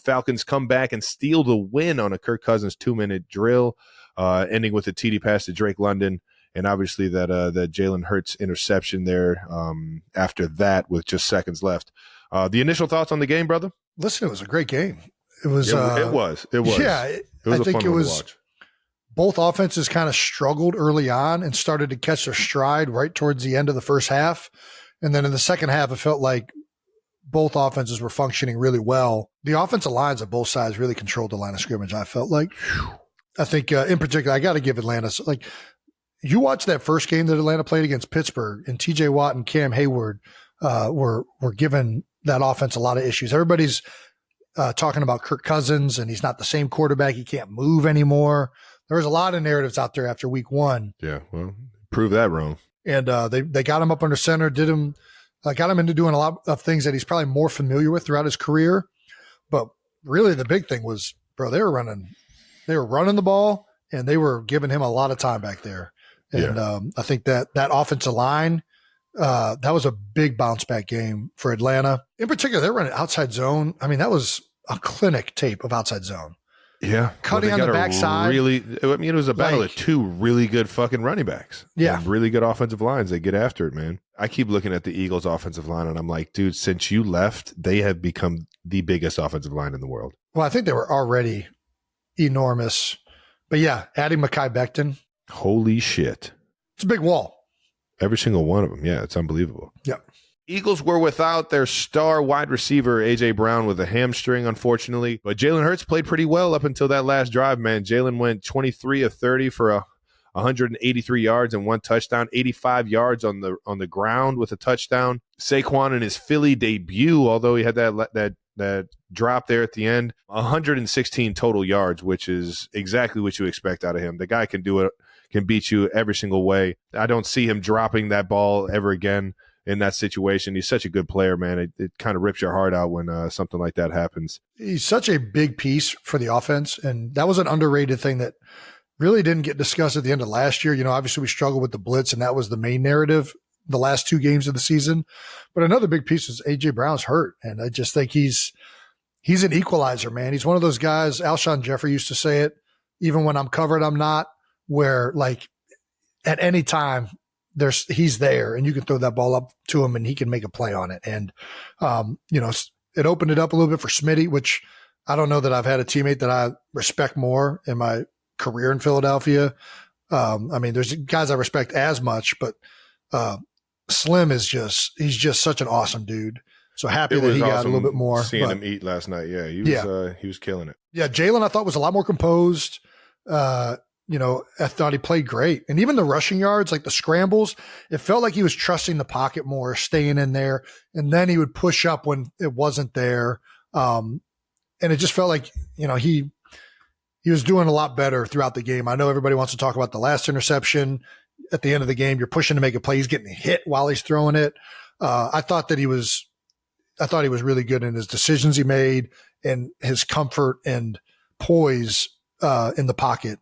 Falcons come back and steal the win on a Kirk Cousins 2-minute drill, ending with a TD pass to Drake London. And obviously that Jalen Hurts interception there after that with just seconds left. The initial thoughts on the game, brother? Listen, it was a great game. It was. It was. Yeah, It was I a think fun it one was. to watch. Both offenses kind of struggled early on and started to catch their stride right towards the end of the first half. And then in the second half, it felt like both offenses were functioning really well. The offensive lines of both sides really controlled the line of scrimmage, I felt like. I think in particular, I got to give Atlanta, like, you watch that first game that Atlanta played against Pittsburgh, and TJ Watt and Cam Hayward were giving that offense a lot of issues. Everybody's talking about Kirk Cousins, and he's not the same quarterback. He can't move anymore. There was a lot of narratives out there after week one. Yeah, well, prove that wrong. And they got him up under center, got him into doing a lot of things that he's probably more familiar with throughout his career. But really the big thing was, bro, they were running the ball, and they were giving him a lot of time back there. And I think that offensive line, that was a big bounce back game for Atlanta. In particular, they're running outside zone. I mean, that was a clinic tape of outside zone. Yeah. Cutting on the backside. It was a battle of two really good fucking running backs. Yeah. And really good offensive lines. They get after it, man. I keep looking at the Eagles' offensive line, and I'm like, dude, since you left, they have become the biggest offensive line in the world. Well, I think they were already enormous. But yeah, adding Mekhi Becton. Holy shit. It's a big wall. Every single one of them. Yeah, it's unbelievable. Yeah. Eagles were without their star wide receiver, A.J. Brown, with a hamstring, unfortunately. But Jalen Hurts played pretty well up until that last drive, man. Jalen went 23 of 30 for 183 yards and 1 touchdown, 85 yards on the ground with a touchdown. Saquon in his Philly debut, although he had that drop there at the end, 116 total yards, which is exactly what you expect out of him. The guy can do it, can beat you every single way. I don't see him dropping that ball ever again in that situation. He's such a good player, man. It kind of rips your heart out when something like that happens. He's such a big piece for the offense, and that was an underrated thing that really didn't get discussed at the end of last year. You know, obviously we struggled with the blitz, and that was the main narrative the last 2 games of the season. But another big piece is A.J. Brown's hurt, and I just think he's an equalizer, man. He's one of those guys, Alshon Jeffrey used to say it, even when I'm covered, I'm not, where like at any time he's there and you can throw that ball up to him and he can make a play on it. And, you know, it opened it up a little bit for Smitty, which I don't know that I've had a teammate that I respect more in my career in Philadelphia. I mean, there's guys I respect as much, but Slim he's just such an awesome dude. So happy that he got a little bit more. Seeing him eat last night. Yeah. He was killing it. Yeah. Jalen, I thought, was a lot more composed. You know, I thought he played great. And even the rushing yards, like the scrambles, it felt like he was trusting the pocket more, staying in there. And then he would push up when it wasn't there. And it just felt like, you know, he was doing a lot better throughout the game. I know everybody wants to talk about the last interception at the end of the game. You're pushing to make a play. He's getting hit while he's throwing it. I thought he was really good in his decisions he made and his comfort and poise in the pocket.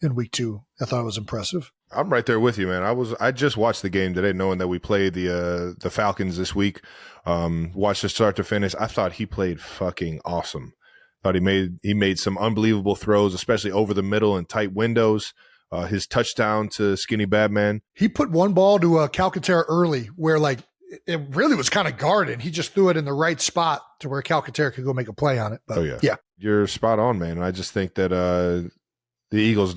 In week 2, I thought it was impressive. I'm right there with you, man. I just watched the game today, knowing that we played the Falcons this week. Watched the start to finish. I thought he played fucking awesome. Thought he made some unbelievable throws, especially over the middle and tight windows. His touchdown to Skinny Batman. He put one ball to Calcaterra early, where like it really was kind of guarded. He just threw it in the right spot to where Calcaterra could go make a play on it. But, yeah, you're spot on, man. I just think that. The Eagles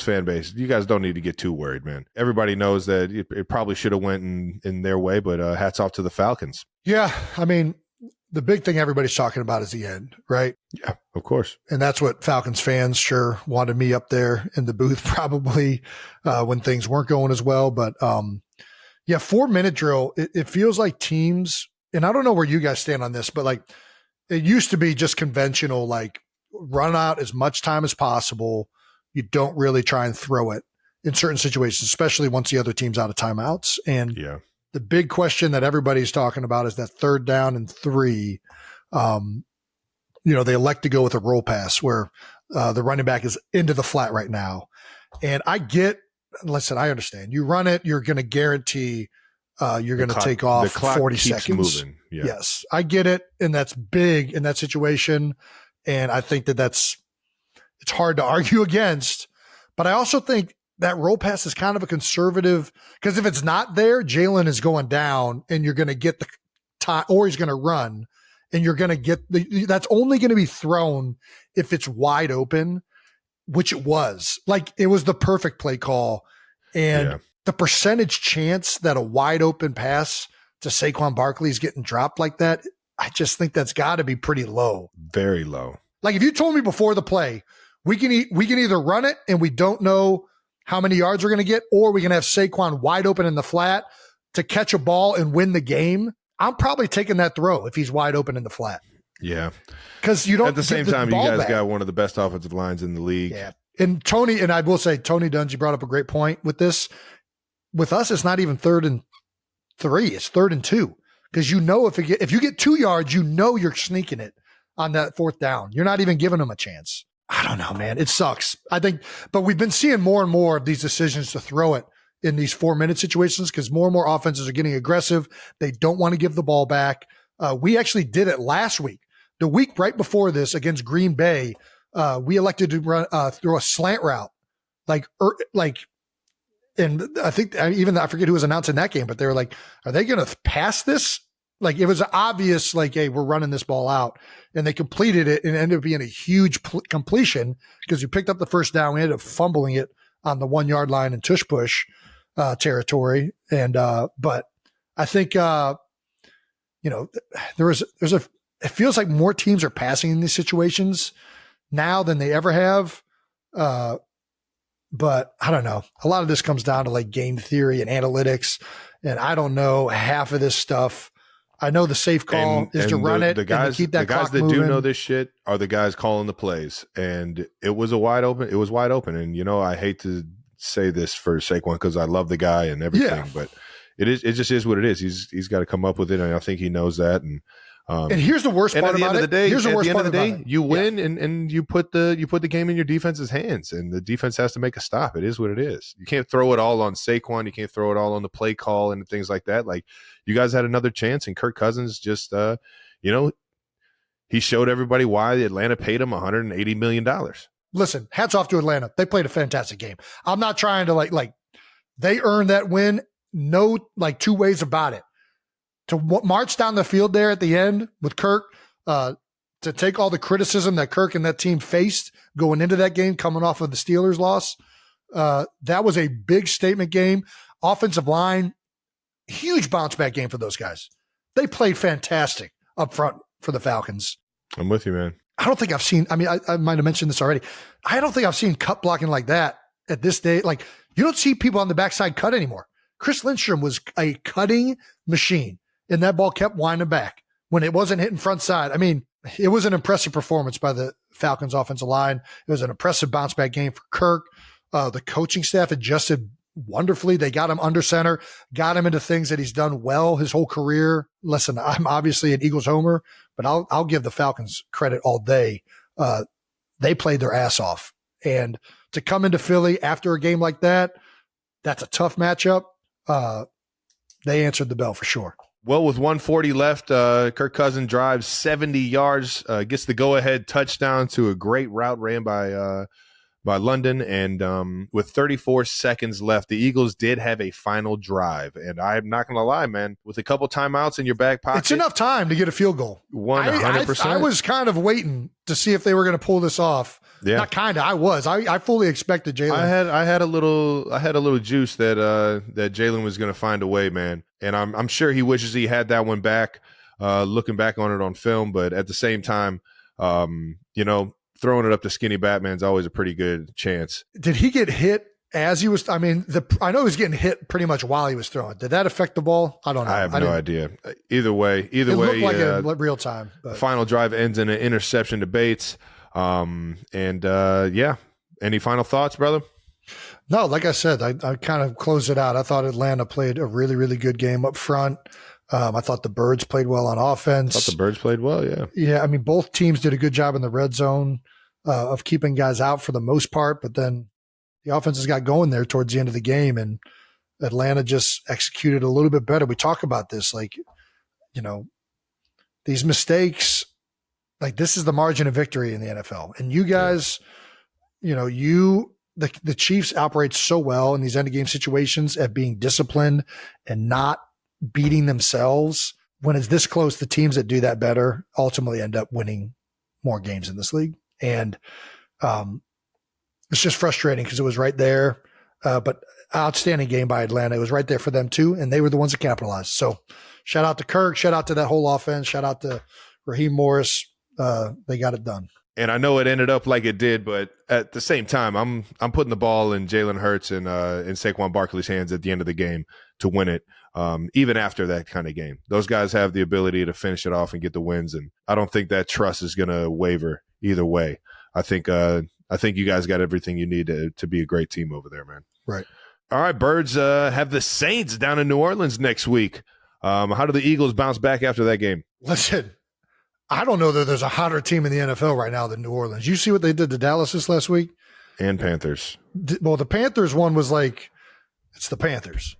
fan base, you guys don't need to get too worried, man. Everybody knows that it probably should have went in their way, but hats off to the Falcons. Yeah, I mean, the big thing everybody's talking about is the end, right? Yeah, of course. And that's what Falcons fans sure wanted me up there in the booth probably when things weren't going as well. But, 4-minute drill, it feels like teams, and I don't know where you guys stand on this, but like it used to be just conventional, like, run out as much time as possible. You don't really try and throw it in certain situations, especially once the other team's out of timeouts. And the big question that everybody's talking about is that 3rd down and 3, they elect to go with a roll pass where the running back is into the flat right now. And I understand. You run it, you're going to guarantee you're going to take off 40 seconds. Moving. Yeah. Yes, I get it. And that's big in that situation. And I think it's hard to argue against, but I also think that roll pass is kind of a conservative, because if it's not there, Jalen is going down and you're going to get the time, or he's going to run and you're going to get that's only going to be thrown if it's wide open, which it was. Like, it was the perfect play call. And the percentage chance that a wide open pass to Saquon Barkley is getting dropped like that, I just think that's got to be pretty low. Very low. Like, if you told me before the play, we can either run it and we don't know how many yards we're going to get, or we can have Saquon wide open in the flat to catch a ball and win the game, I'm probably taking that throw if he's wide open in the flat. Yeah. Because you don't. At the same time, you guys got one of the best offensive lines in the league. Yeah. And Tony, and I will say, Tony Dungy brought up a great point with this. With us, it's not even 3rd and 3, it's 3rd and 2. Because if you get 2 yards, you're sneaking it on that 4th down. You're not even giving them a chance. I don't know, man. It sucks. I think, but we've been seeing more and more of these decisions to throw it in these 4-minute situations because more and more offenses are getting aggressive. They don't want to give the ball back. We actually did it last week. The week right before this against Green Bay, we elected to run throw a slant route, and I think I forget who was announcing that game, but they were like, "Are they going to pass this?" Like, it was obvious, like, "Hey, we're running this ball out," and they completed it, and it ended up being a huge completion because we picked up the first down. We ended up fumbling it on the 1 yard line in tush push territory, and but I think it feels like more teams are passing in these situations now than they ever have. But I don't know. A lot of this comes down to like game theory and analytics. And I don't know half of this stuff. I know the safe call is to run it and to keep that clock moving. The guys that do know this shit are the guys calling the plays. And it was wide open. And, I hate to say this for Saquon because I love the guy and everything, but it just is what it is. He's got to come up with it. And I think he knows that. And here's the worst part about it. Here's the worst part about it. You win and you put the game in your defense's hands, and the defense has to make a stop. It is what it is. You can't throw it all on Saquon. You can't throw it all on the play call and things like that. Like, you guys had another chance, and Kirk Cousins just, he showed everybody why Atlanta paid him $180 million. Listen, hats off to Atlanta. They played a fantastic game. I'm not trying to like they earned that win. No, like, two ways about it. To march down the field there at the end with Kirk, to take all the criticism that Kirk and that team faced going into that game, coming off of the Steelers loss, that was a big statement game. Offensive line, huge bounce back game for those guys. They played fantastic up front for the Falcons. I'm with you, man. I don't think I've seen, I might have mentioned this already. I don't think I've seen cut blocking like that at this day. Like, you don't see people on the backside cut anymore. Chris Lindstrom was a cutting machine. And that ball kept winding back when it wasn't hitting front side. I mean, it was an impressive performance by the Falcons offensive line. It was an impressive bounce back game for Kirk. The coaching staff adjusted wonderfully. They got him under center, got him into things that he's done well his whole career. Listen, I'm obviously an Eagles homer, but I'll give the Falcons credit all day. They played their ass off. And to come into Philly after a game like that, that's a tough matchup. They answered the bell for sure. Well, with 1:40 left, Kirk Cousins drives 70 yards, gets the go-ahead touchdown to a great route ran by London, and with 34 seconds left, the Eagles did have a final drive. And I'm not going to lie, man, with a couple timeouts in your back pocket, it's enough time to get a field goal. 100%. I was kind of waiting to see if they were going to pull this off. Yeah, not kind of. I was. I fully expected Jalen. I had a little juice that Jalen was going to find a way, man. And I'm sure he wishes he had that one back. Looking back on it on film, but at the same time, throwing it up to Skinny Batman's always a pretty good chance. Did he get hit as he was? I mean, I know he was getting hit pretty much while he was throwing. Did that affect the ball? I don't know. I have no idea. Either way, it looked like in real time. The final drive ends in an interception to Bates. Any final thoughts, brother? No, like I said, I kind of closed it out. I thought Atlanta played a really, really good game up front. I thought the Birds played well on offense. I thought the Birds played well, yeah. Yeah, I mean, both teams did a good job in the red zone of keeping guys out for the most part, but then the offenses got going there towards the end of the game, and Atlanta just executed a little bit better. We talk about this, these mistakes, like, this is the margin of victory in the NFL. And you guys, the Chiefs operate so well in these end of game situations at being disciplined and not beating themselves. when it's this close, the teams that do that better ultimately end up winning more games in this league. And it's just frustrating because it was right there. But outstanding game by Atlanta. It was right there for them too, and they were the ones that capitalized. So shout out to Kirk. Shout out to that whole offense. Shout out to Raheem Morris. They got it done. And I know it ended up like it did, but at the same time, I'm putting the ball in Jalen Hurts and in Saquon Barkley's hands at the end of the game to win it. Even after that kind of game, those guys have the ability to finish it off and get the wins, and I don't think that trust is going to waver either way. I think you guys got everything you need to be a great team over there, man. Right. All right, Birds have the Saints down in New Orleans next week. How do the Eagles bounce back after that game? Listen, I don't know that there's a hotter team in the NFL right now than New Orleans. You see what they did to Dallas this last week? And Panthers. Well, the Panthers one was like, it's the Panthers.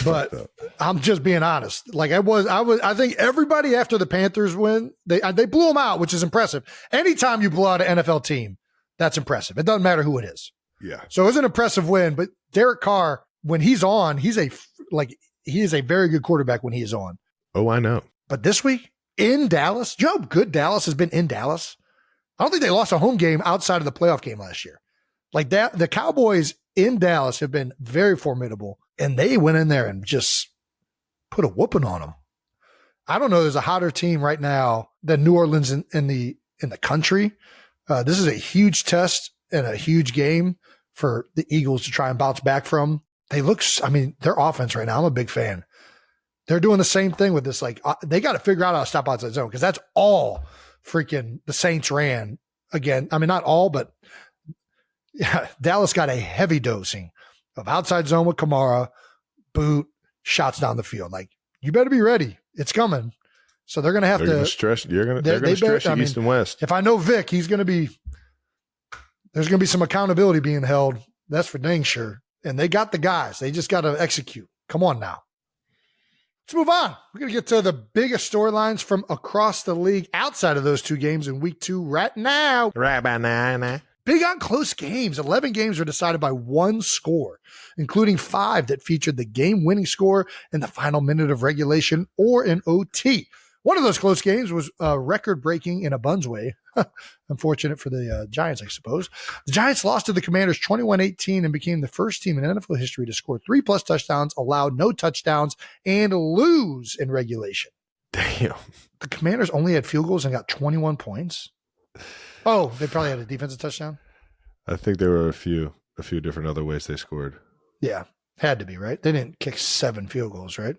But I'm just being honest. Like I think everybody after the Panthers win, they blew them out, which is impressive. Anytime you blow out an NFL team, that's impressive. It doesn't matter who it is. Yeah. So it was an impressive win, but Derek Carr, when he's on, he is a very good quarterback when he is on. Oh, I know. But this week in Dallas, you know how good Dallas has been in Dallas? I don't think they lost a home game outside of the playoff game last year. Like that, the Cowboys in Dallas have been very formidable, and they went in there and just put a whooping on them. I don't know. There's a hotter team right now than New Orleans in the country. This is a huge test and a huge game for the Eagles to try and bounce back from. Their offense right now, I'm a big fan. They're doing the same thing with this. Like they got to figure out how to stop outside zone because that's all freaking the Saints ran again. I mean, not all, but yeah, Dallas got a heavy dosing of outside zone with Kamara, boot, shots down the field. Like you better be ready. It's coming. So they're going to have to stress. They're going to stretch you east and west. If I know Vic, there's going to be some accountability being held. That's for dang sure. And they got the guys. They just got to execute. Come on now. Let's move on. We're going to get to the biggest storylines from across the league outside of those two games in week 2 right now. Right by now. Big on close games. 11 games were decided by one score, including 5 that featured the game-winning score in the final minute of regulation or in OT. One of those close games was record-breaking in a Buns way. Unfortunate for the Giants, I suppose. The Giants lost to the Commanders 21-18 and became the first team in NFL history to score 3+ touchdowns, allow no touchdowns, and lose in regulation. Damn. The Commanders only had field goals and got 21 points. Oh, they probably had a defensive touchdown? I think there were a few different other ways they scored. Yeah, had to be, right? They didn't kick 7 field goals, right?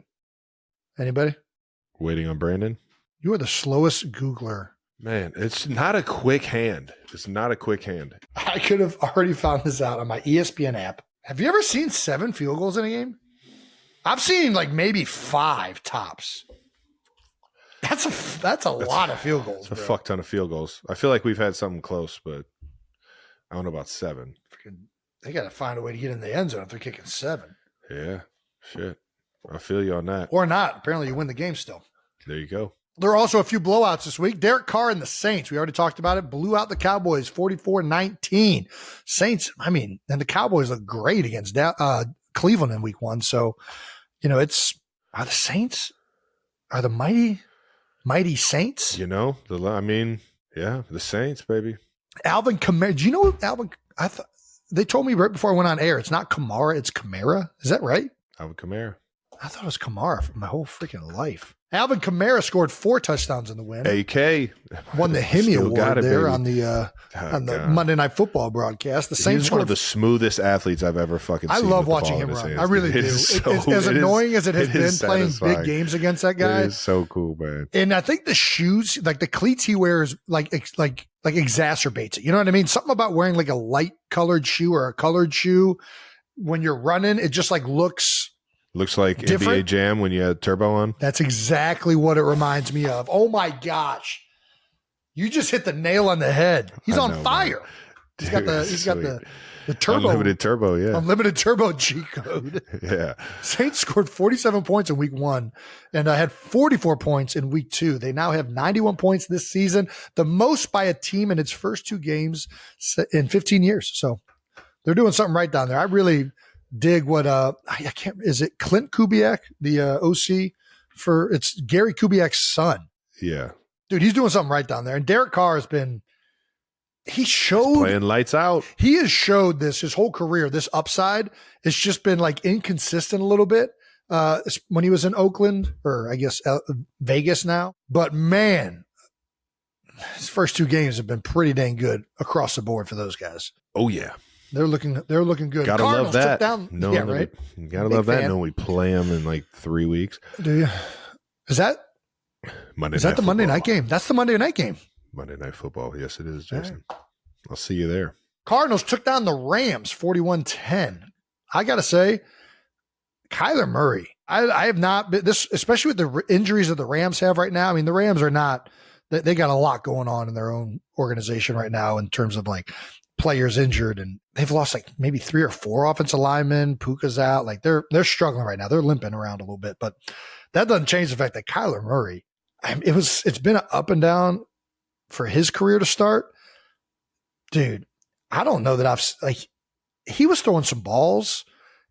Anybody? Waiting on Brandon? You are the slowest Googler. Man, it's not a quick hand. I could have already found this out on my ESPN app. Have you ever seen 7 field goals in a game? I've seen like maybe 5 tops. That's a lot of field goals. It's a fuck ton of field goals. I feel like we've had something close, but I don't know about 7. They got to find a way to get in the end zone if they're kicking 7. Yeah, shit. I feel you on that. Or not. Apparently you win the game still. There you go. There are also a few blowouts this week. Derek Carr and the Saints, we already talked about it, blew out the Cowboys 44-19. Saints, and the Cowboys look great against Cleveland in week 1. So, are the Saints, are the mighty Saints? The Saints, baby. Alvin Kamara. Do you know Alvin? They told me right before I went on air, it's not Kamara, it's Kamara. Is that right? Alvin Kamara. I thought it was Kamara for my whole freaking life. Alvin Kamara scored 4 touchdowns in the win. AK won the Hemi Award there baby. on the Monday Night Football broadcast. The Saints He's one of the smoothest athletes I've ever fucking seen. I love watching him run. I really do. As annoying as it has been playing big games against that guy. It is so cool, man. And I think the shoes, like the cleats he wears, like exacerbates it. You know what I mean? Something about wearing like a light colored shoe or a colored shoe when you're running, it just like looks like different. NBA Jam when you had turbo on. That's exactly what it reminds me of. Oh my gosh. You just hit the nail on the head. He's on fire. Man. He's got the turbo. Unlimited turbo, yeah. Unlimited turbo G code. Yeah. Saints scored 47 points in week 1 and had 44 points in week 2. They now have 91 points this season, the most by a team in its first 2 games in 15 years. So they're doing something right down there. I really dig what is it Clint Kubiak, the OC it's Gary Kubiak's son. Yeah. Dude, he's doing something right down there. And Derek Carr has been, he's playing lights out. He has showed his whole career, this upside. It's just been like inconsistent a little bit when he was in Oakland, or I guess Vegas now. But man, his first 2 games have been pretty dang good across the board for those guys. Oh yeah. They're looking good. Gotta Cardinals love that. Right? Gotta love that. No, we play them in like 3 weeks. Do you? Is that the Monday night game? That's the Monday night game. Monday Night Football. Yes, it is, Jason. Right. I'll see you there. Cardinals took down the Rams 41-10. I got to say, Kyler Murray, I have not been this, especially with the injuries that the Rams have right now. I mean, the Rams are not, they got a lot going on in their own organization right now in terms of like players injured, and they've lost like maybe 3 or 4 offensive linemen. Puka's out. Like they're struggling right now. They're limping around a little bit, but that doesn't change the fact that Kyler Murray, it's been an up and down for his career to start. Dude, I don't know that he was throwing some balls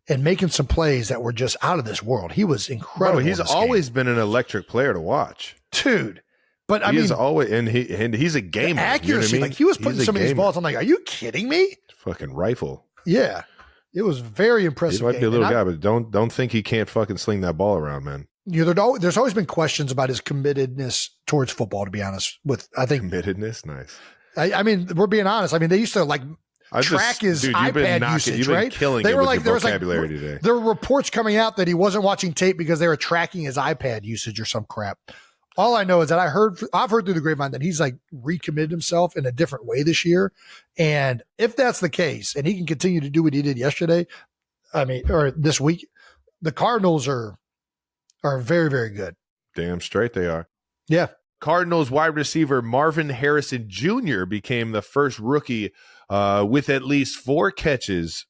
and making some plays that were just out of this world. He was incredible. Bro, he's always been an electric player to watch. Dude. But I mean, he's always, and he's a gamer. Accuracy, you know what I mean? like he was putting some of these balls. I'm like, are you kidding me? Fucking rifle. Yeah. It was very impressive. He might be a little guy, but don't think he can't fucking sling that ball around, man. You know, there's always been questions about his committedness towards football, to be honest. I think committedness, nice. I mean, we're being honest. I mean, they used to track his iPad usage, you've been right? Killing they it were with like, your vocabulary today. There were reports coming out that he wasn't watching tape because they were tracking his iPad usage or some crap. All I know is that I've heard through the grapevine that he's like recommitted himself in a different way this year. And if that's the case, and he can continue to do what he did yesterday, or this week, the Cardinals are very, very good. Damn straight they are. Yeah. Cardinals wide receiver Marvin Harrison Jr. became the first rookie with at least 4 catches,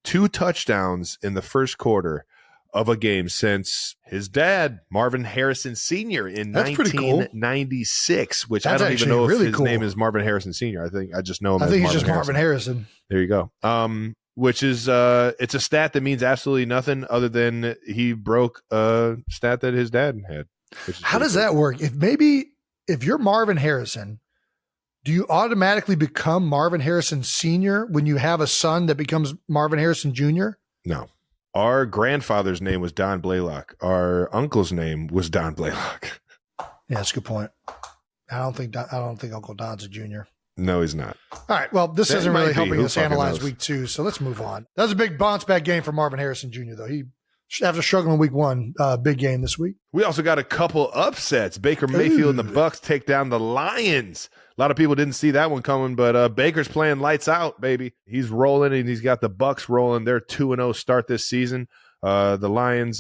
2 touchdowns in the first quarter of a game since his dad, Marvin Harrison Sr. in 1996, which I don't even know if his name is Marvin Harrison Sr. I just know him as he's just Marvin Harrison. There you go. Which is it's a stat that means absolutely nothing other than he broke a stat that his dad had. How does that work? If you're Marvin Harrison, do you automatically become Marvin Harrison Sr. when you have a son that becomes Marvin Harrison Jr.? No. Our grandfather's name was Don Blaylock. Our uncle's name was Don Blaylock. Yeah, that's a good point. I don't think Uncle Don's a junior. No, he's not. All right. Well, this isn't really helping us analyze week 2, so let's move on. That was a big bounce back game for Marvin Harrison Jr., though. He, after struggling week 1, big game this week. We also got a couple upsets. Baker Mayfield and the Bucks take down the Lions. A lot of people didn't see that one coming, but Baker's playing lights out, baby. He's rolling, and he's got the Bucks rolling. They're 2-0 start this season. The Lions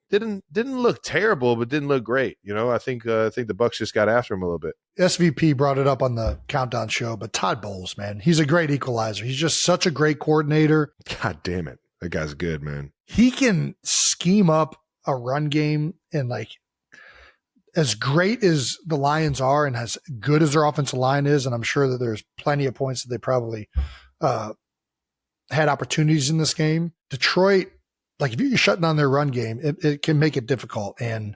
didn't look terrible, but didn't look great. You know, I think the Bucks just got after him a little bit. SVP brought it up on the Countdown show, but Todd Bowles, man, he's a great equalizer. He's just such a great coordinator. God damn it. That guy's good, man. He can scheme up a run game, and like as great as the Lions are and as good as their offensive line is, and I'm sure that there's plenty of points that they probably had opportunities in this game. Detroit, like if you're shutting down their run game, it can make it difficult. And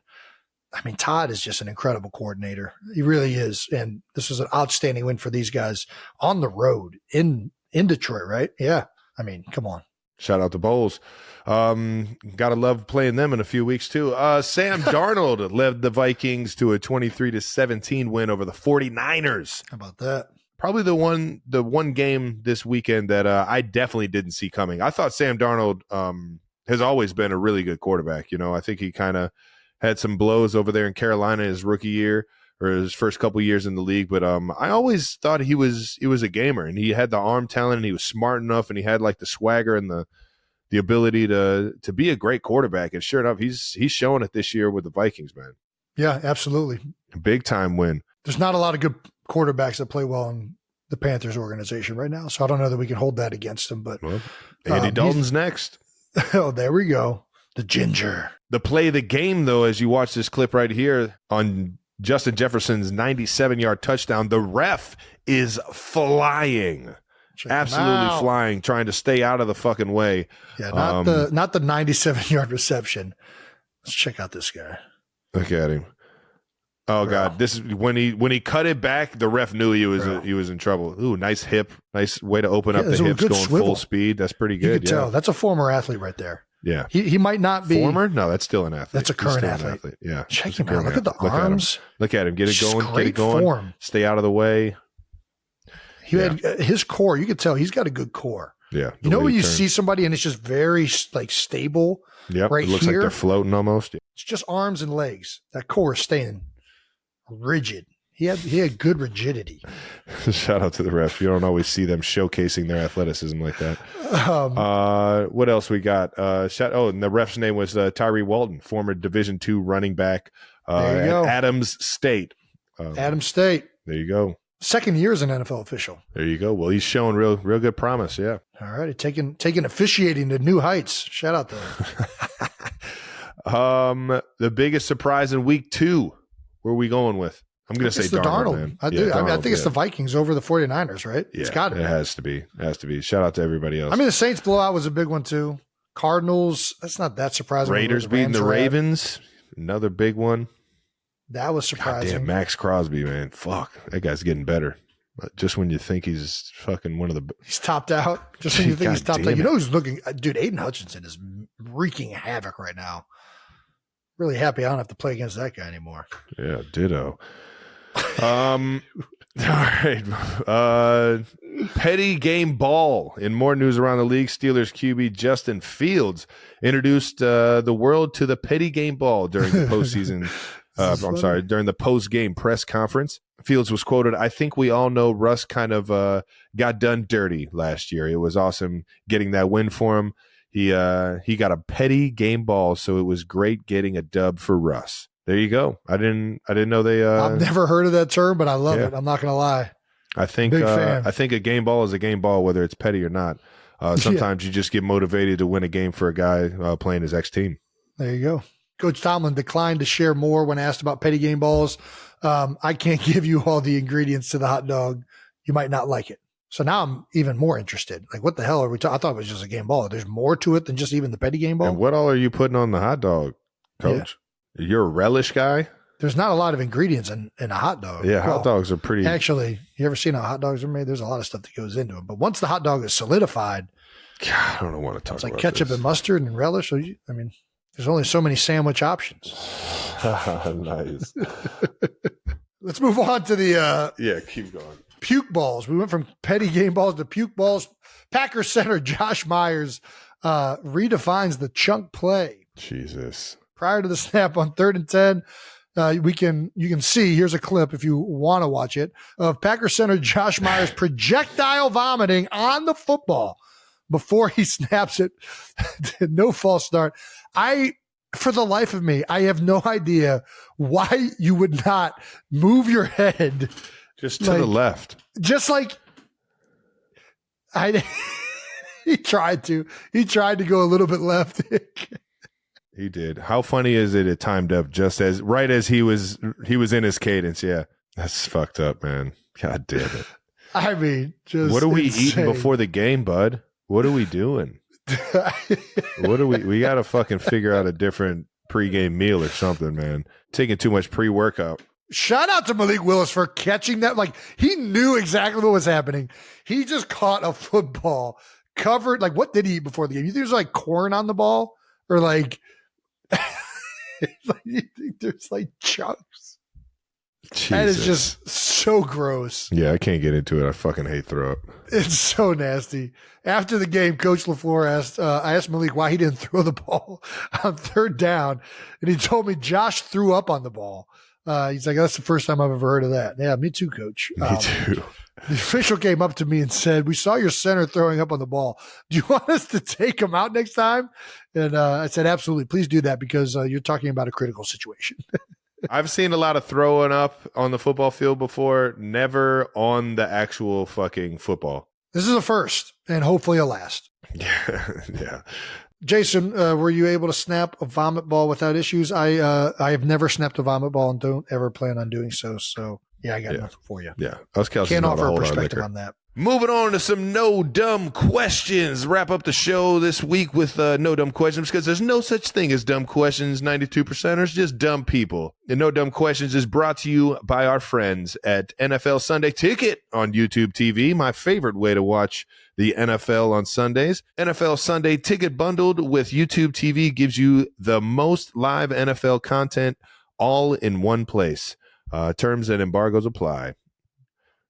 I mean, Todd is just an incredible coordinator. He really is. And this was an outstanding win for these guys on the road in Detroit, right? Yeah. I mean, come on. Shout out to Bowles. Gotta love playing them in a few weeks too. Sam Darnold led the Vikings to a 23-17 win over the 49ers. How about that? Probably the one game this weekend that I definitely didn't see coming. I thought Sam Darnold has always been a really good quarterback. You know, I think he kind of had some blows over there in Carolina his rookie year or his first couple years in the league. But I always thought he was a gamer, and he had the arm talent, and he was smart enough, and he had like the swagger and the ability to be a great quarterback. And sure enough, he's showing it this year with the Vikings, man. Yeah, absolutely. Big time win. There's not a lot of good quarterbacks that play well in the Panthers organization right now. So I don't know that we can hold that against them, but Andy Dalton's next. Oh, there we go. The ginger. The play of the game, though, as you watch this clip right here on Justin Jefferson's 97-yard touchdown, the ref is flying. Absolutely flying, trying to stay out of the fucking way. Yeah, not the 97-yard reception. Let's check out this guy. Look at him. Oh God! This is when he cut it back. The ref knew he was in trouble. Ooh, nice hip, nice way to open up the hips, going full speed. That's pretty good. You could tell that's a former athlete right there. Yeah, he might not be former. No, that's still an athlete. That's a current athlete. Yeah, check him out. Look at the arms. Look at him. Get it going. Great get it going. Form. Stay out of the way. He had his core. You could tell he's got a good core. Yeah, you know when you see somebody and it's just very like stable. Yep, right it looks here, like they're floating almost. It's just arms and legs. That core is staying rigid. He had good rigidity. Shout out to the refs. You don't always see them showcasing their athleticism like that. What else we got? And the ref's name was Tyree Walton, former Division II running back at Adams State. Adams State. There you go. Second year as an NFL official. There you go. Well, he's showing real good promise. Yeah. All right, taking officiating to new heights. Shout out there. The biggest surprise in week 2. Where are we going with? I'm going to say Darnold. Man. I do. Darnold, I think it's the Vikings over the 49ers, right? Yeah, it's got to be. It has to be. It has to be. Shout out to everybody else. I mean, the Saints blowout was a big one too. Cardinals. That's not that surprising. Raiders beating the Ravens. Another big one. That was surprising. God damn, Max Crosby, man. Fuck. That guy's getting better. Just when you think he's fucking one of the... He's topped out. Just when you think he's topped out. You know who's looking... Dude, Aiden Hutchinson is wreaking havoc right now. Really happy I don't have to play against that guy anymore. Yeah, ditto. All right. Petty game ball. In more news around the league, Steelers QB Justin Fields introduced the world to the petty game ball during the postseason... during the post-game press conference. Fields was quoted, "I think we all know Russ kind of got done dirty last year. It was awesome getting that win for him. He got a petty game ball, so it was great getting a dub for Russ." There you go. I didn't know they I've never heard of that term, but I love it. I'm not going to lie. I think a game ball is a game ball whether it's petty or not. Sometimes you just get motivated to win a game for a guy playing his ex-team. There you go. Coach Tomlin declined to share more when asked about petty game balls. I can't give you all the ingredients to the hot dog. You might not like it. So now I'm even more interested. Like, what the hell are we talking? I thought it was just a game ball. There's more to it than just even the petty game ball. And what all are you putting on the hot dog, Coach? Yeah. You're a relish guy? There's not a lot of ingredients in a hot dog. Yeah, hot dogs are pretty. Actually, you ever seen how hot dogs are made? There's a lot of stuff that goes into them. But once the hot dog is solidified, God, I don't want to talk about it's like ketchup and mustard and relish. So there's only so many sandwich options. Nice. Let's move on to the keep going. Puke balls. We went from petty game balls to puke balls. Packers center Josh Myers redefines the chunk play. Jesus. Prior to the snap on 3rd and 10, you can see, here's a clip if you want to watch it, of Packers center Josh Myers projectile vomiting on the football before he snaps it. No false start. For the life of me, I have no idea why you would not move your head just to the left. Just like he tried to go a little bit left. He did. How funny is it? It timed up just as he was in his cadence. Yeah, that's fucked up, man. God damn it. I mean, just what are we eating before the game, bud? What are we doing? We got to fucking figure out a different pregame meal or something, man. Taking too much pre-workout. Shout out to Malik Willis for catching that. Like, he knew exactly what was happening. He just caught a football covered. Like, what did he eat before the game? You think there's like corn on the ball or like, you think there's like chunks? Jesus. That is just so gross. Yeah, I can't get into it. I fucking hate throw up. It's so nasty. After the game, Coach LaFleur I asked Malik why he didn't throw the ball on 3rd down, and he told me Josh threw up on the ball. He's like, that's the first time I've ever heard of that. Yeah, me too, Coach. Me too. The official came up to me and said, "We saw your center throwing up on the ball. Do you want us to take him out next time?" And I said, "Absolutely. Please do that because you're talking about a critical situation." I've seen a lot of throwing up on the football field before, never on the actual fucking football. This is a first and hopefully a last. Yeah. Jason, were you able to snap a vomit ball without issues? I have never snapped a vomit ball and don't ever plan on doing so. So, yeah, I got nothing for you. Yeah. Us Kelsey can't offer a perspective on that. Moving on to some no dumb questions. Wrap up the show this week with no dumb questions because there's no such thing as dumb questions. 92%ers, just dumb people. And no dumb questions is brought to you by our friends at NFL Sunday Ticket on YouTube TV, my favorite way to watch the NFL on Sundays. NFL Sunday Ticket bundled with YouTube TV gives you the most live NFL content all in one place. Terms and embargoes apply.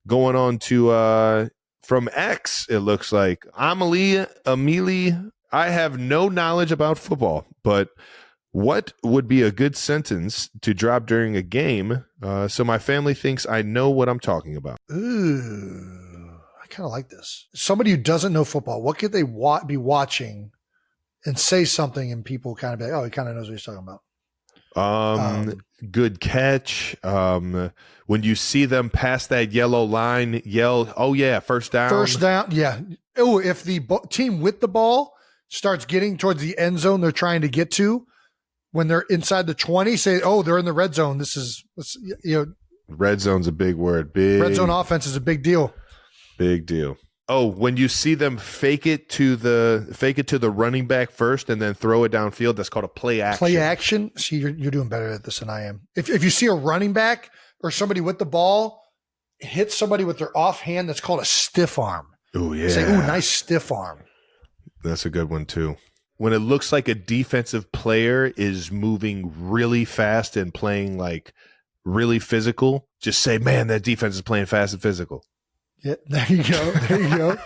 Going on to from X, it looks like Amelie. I have no knowledge about football, but what would be a good sentence to drop during a game so my family thinks I know what I'm talking about? Ooh, I kind of like this. Somebody who doesn't know football, what could they be watching and say something and people kind of be like, oh, he kind of knows what he's talking about. Good catch. When you see them pass that yellow line, yell, oh yeah, first down. First down, yeah. Oh, if the team with the ball starts getting towards the end zone they're trying to get to, when they're inside the 20, say, oh, they're in the red zone. This Red zone's a big word. Big red zone offense is a big deal. Big deal. Oh, when you see them fake it to the running back first and then throw it downfield, that's called a play action. Play action. See, you're doing better at this than I am. If you see a running back or somebody with the ball hit somebody with their offhand, that's called a stiff arm. Oh yeah. Say, ooh, nice stiff arm. That's a good one too. When it looks like a defensive player is moving really fast and playing like really physical, just say, man, that defense is playing fast and physical. Yeah, there you go. There you go.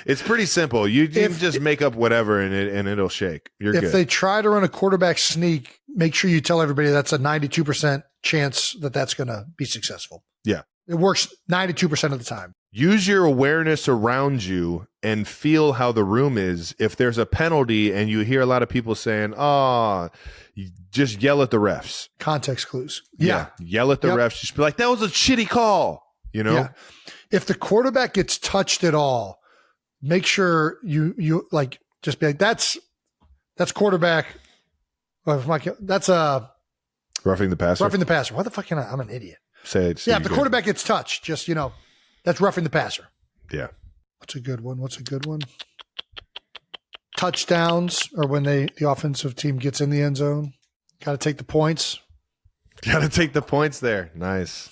It's pretty simple. You can just make up whatever and it'll shake. You're good. If they try to run a quarterback sneak, make sure you tell everybody that's a 92% chance that's going to be successful. Yeah. It works 92% of the time. Use your awareness around you and feel how the room is. If there's a penalty and you hear a lot of people saying, just yell at the refs. Context clues. Yeah. Yell at the refs. Just be like, that was a shitty call. You know? Yeah. If the quarterback gets touched at all, make sure you like just be like, that's quarterback. That's roughing the passer. Roughing the passer. Why the fuck I'm an idiot. Say it. Yeah, if the quarterback gets touched, just that's roughing the passer. Yeah. What's a good one? Touchdowns, or when the offensive team gets in the end zone. Got to take the points. Got to take the points there. Nice.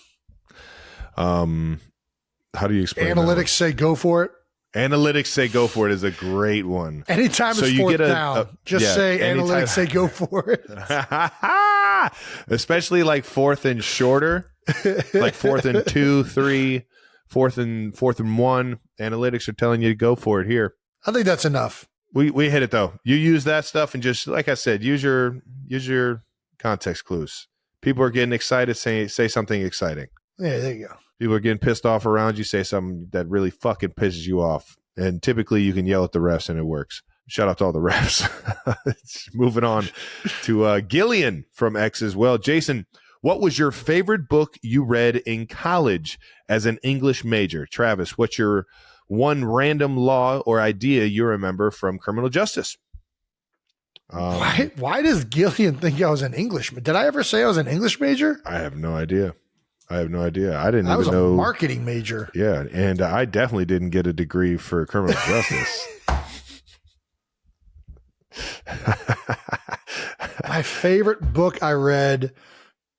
How do you explain Analytics say go for it. Analytics say go for it is a great one. Anytime it's fourth down, say analytics say go for it. Especially like fourth and shorter, like 4th and 2, 3, 4th and 1. Analytics are telling you to go for it here. I think that's enough. We hit it though. You use that stuff and just like I said, use your context clues. People are getting excited. Say something exciting. Yeah, there you go. People are getting pissed off around you. Say something that really fucking pisses you off. And typically you can yell at the refs and it works. Shout out to all the refs. Moving on to Gillian from X as well. Jason, what was your favorite book you read in college as an English major? Travis, what's your one random law or idea you remember from criminal justice? Why does Gillian think I was an English major? Did I ever say I was an English major? I have no idea. I didn't even know. I was a marketing major. Yeah, and I definitely didn't get a degree for criminal justice. My favorite book I read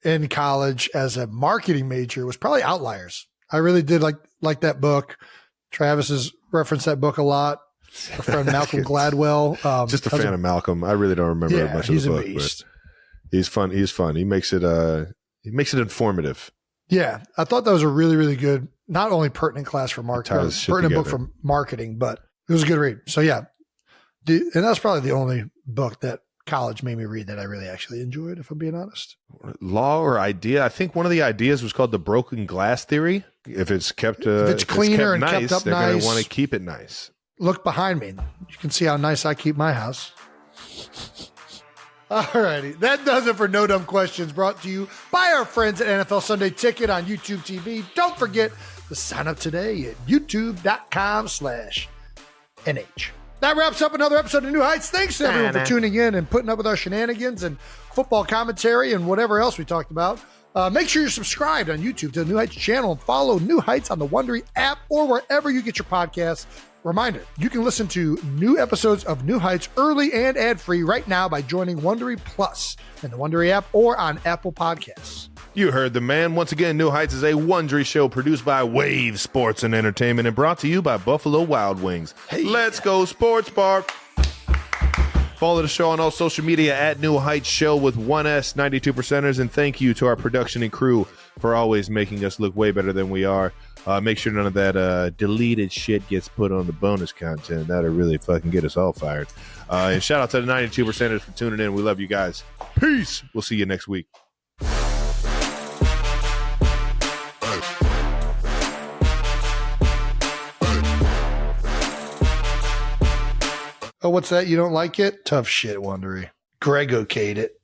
in college as a marketing major was probably Outliers. I really did like that book. Travis has referenced that book a lot. Our friend Malcolm Gladwell. Just a fan of Malcolm. I really don't remember much of the book. He's a beast. But he's fun. He makes it informative. Yeah, I thought that was a really, really good, not only pertinent class for marketing, pertinent book for marketing, but it was a good read. So yeah, and that's probably the only book that college made me read that I really actually enjoyed, if I'm being honest. Law or idea? I think one of the ideas was called the broken glass theory. If it's kept, if it's cleaner and kept up nice, they're going to want to keep it nice. Look behind me. You can see how nice I keep my house. All righty. That does it for No Dumb Questions, brought to you by our friends at NFL Sunday Ticket on YouTube TV. Don't forget to sign up today at youtube.com/NH. That wraps up another episode of New Heights. Thanks to everyone for tuning in and putting up with our shenanigans and football commentary and whatever else we talked about. Make sure you're subscribed on YouTube to the New Heights channel and follow New Heights on the Wondery app or wherever you get your podcasts. Reminder, you can listen to new episodes of New Heights early and ad-free right now by joining Wondery Plus in the Wondery app or on Apple Podcasts. You heard the man. Once again, New Heights is a Wondery show produced by Wave Sports and Entertainment and brought to you by Buffalo Wild Wings. Hey. Let's go Sports Bar. Follow the show on all social media at New Heights Show with 1S 92%ers. And thank you to our production and crew for always making us look way better than we are. Make sure none of that deleted shit gets put on the bonus content. That'll really fucking get us all fired. And shout out to the 92%ers for tuning in. We love you guys. Peace. We'll see you next week. Oh, what's that? You don't like it? Tough shit, Wondery. Greg okayed it.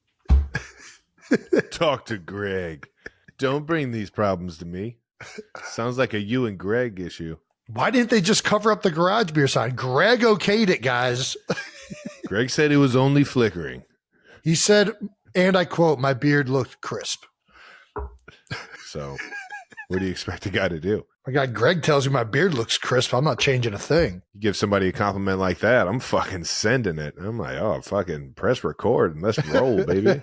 Talk to Greg. Don't bring these problems to me. Sounds like a you and Greg issue. Why didn't they just cover up the garage beer sign? Greg okayed it, guys. Greg said it was only flickering. He said, and I quote, my beard looked crisp. So what do you expect the guy to do? My guy Greg tells me my beard looks crisp. I'm not changing a thing. You give somebody a compliment like that, I'm fucking sending it. I'm like, oh, fucking press record and let's roll, baby.